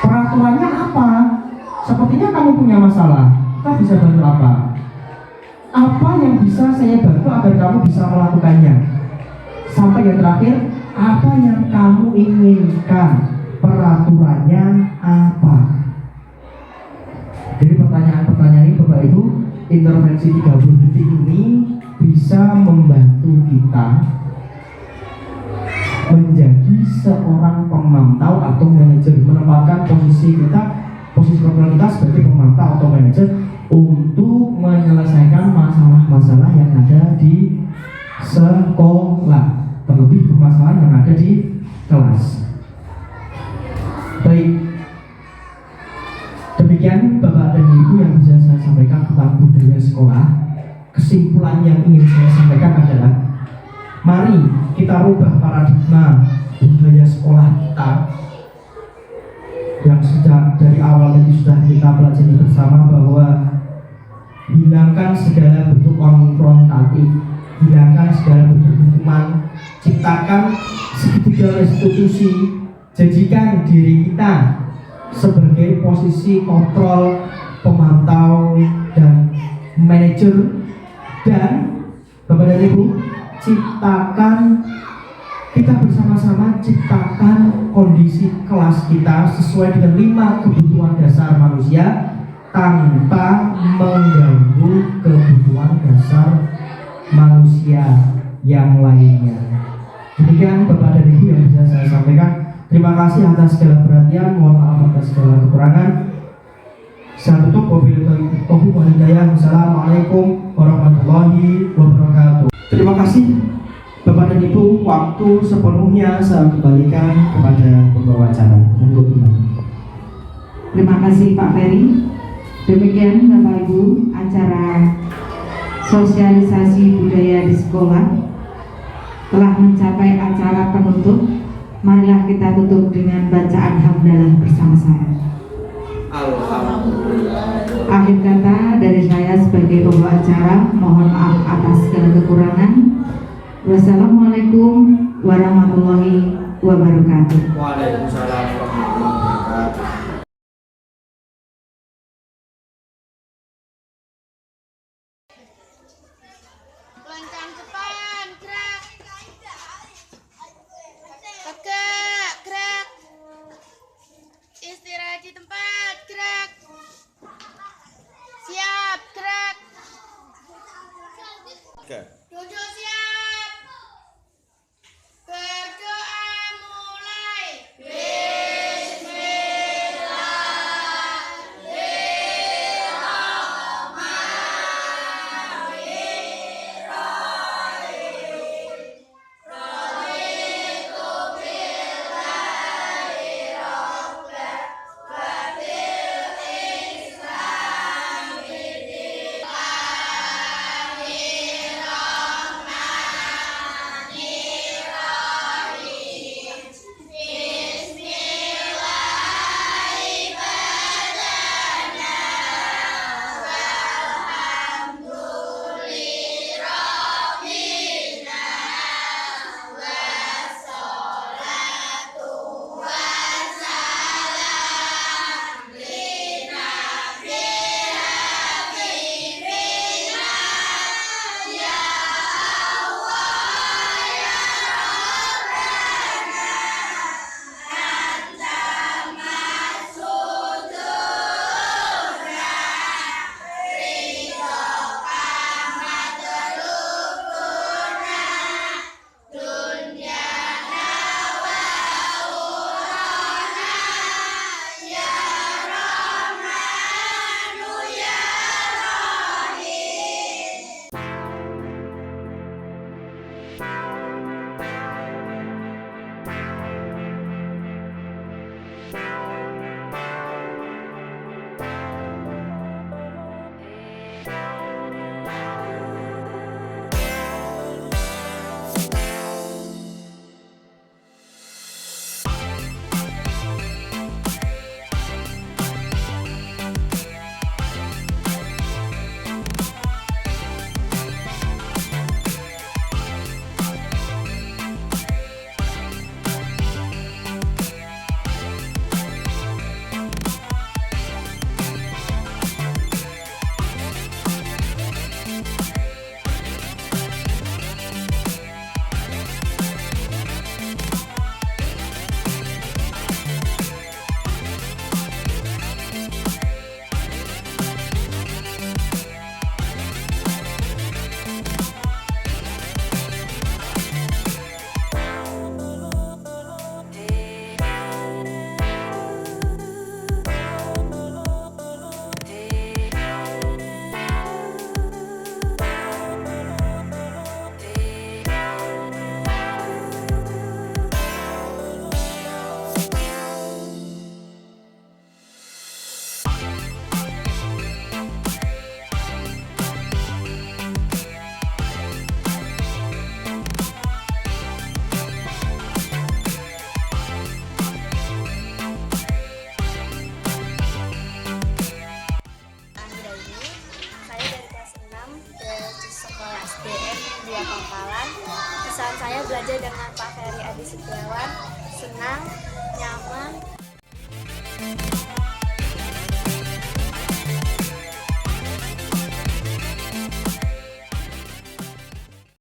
Peraturannya apa? Sepertinya kamu punya masalah. Kita bisa bantu apa? Apa yang bisa saya bantu agar kamu bisa melakukannya? Sampai yang terakhir, apa yang kamu inginkan? Peraturannya apa? Jadi pertanyaan-pertanyaan ini Bapak Ibu, intervensi 30 detik ini bisa membantu kita menjadi seorang pemantau atau manajer, menempatkan posisi profesional kita sebagai pemantau atau manajer untuk menyelesaikan masalah-masalah yang ada di sekolah, terlebih permasalahan yang ada di kelas. Baik, demikian Bapak dan Ibu yang bisa saya sampaikan tentang budaya sekolah. Kesimpulan yang ingin saya sampaikan adalah, mari kita rubah paradigma budaya sekolah kita yang sejak dari awal tadi sudah kita pelajari bersama, bahwa hilangkan segala bentuk konfrontatif, hilangkan segala bentuk hukuman, ciptakan segitiga restitusi, jadikan diri kita sebagai posisi kontrol, pemantau, dan manajer. Dan Bapak dan Ibu, kita bersama-sama ciptakan kondisi kelas kita sesuai dengan 5 kebutuhan dasar manusia tanpa mengganggu kebutuhan dasar manusia yang lainnya. Demikian Bapak dan Ibu yang bisa saya sampaikan. Terima kasih atas segala perhatian, mohon maaf atas segala kekurangan. Saya tutup, wabillahi taufiq wal hidayah. Wassalamualaikum warahmatullahi wabarakatuh. Terima kasih Bapak dan Ibu, waktu sepenuhnya saya kembalikan kepada pembawa acara untuk Terima kasih Pak Ferry. Demikian Bapak Ibu, acara sosialisasi budaya di sekolah telah mencapai acara penutup. Marilah kita tutup dengan bacaan hamdalah bersama-sama. Alhamdulillah. Akhir kata dari saya sebagai pembawa acara, mohon maaf atas segala kekurangan. Wassalamualaikum warahmatullahi wabarakatuh. Waalaikumsalam warahmatullahi wabarakatuh. Loncang depan, gerak. Tegak, gerak. Istirahat di tempat, gerak. Siap, gerak. Duduk siap. Berdoa mulai. Kesan saya belajar dengan Pak Ferry Adi Setiawan, senang, nyaman,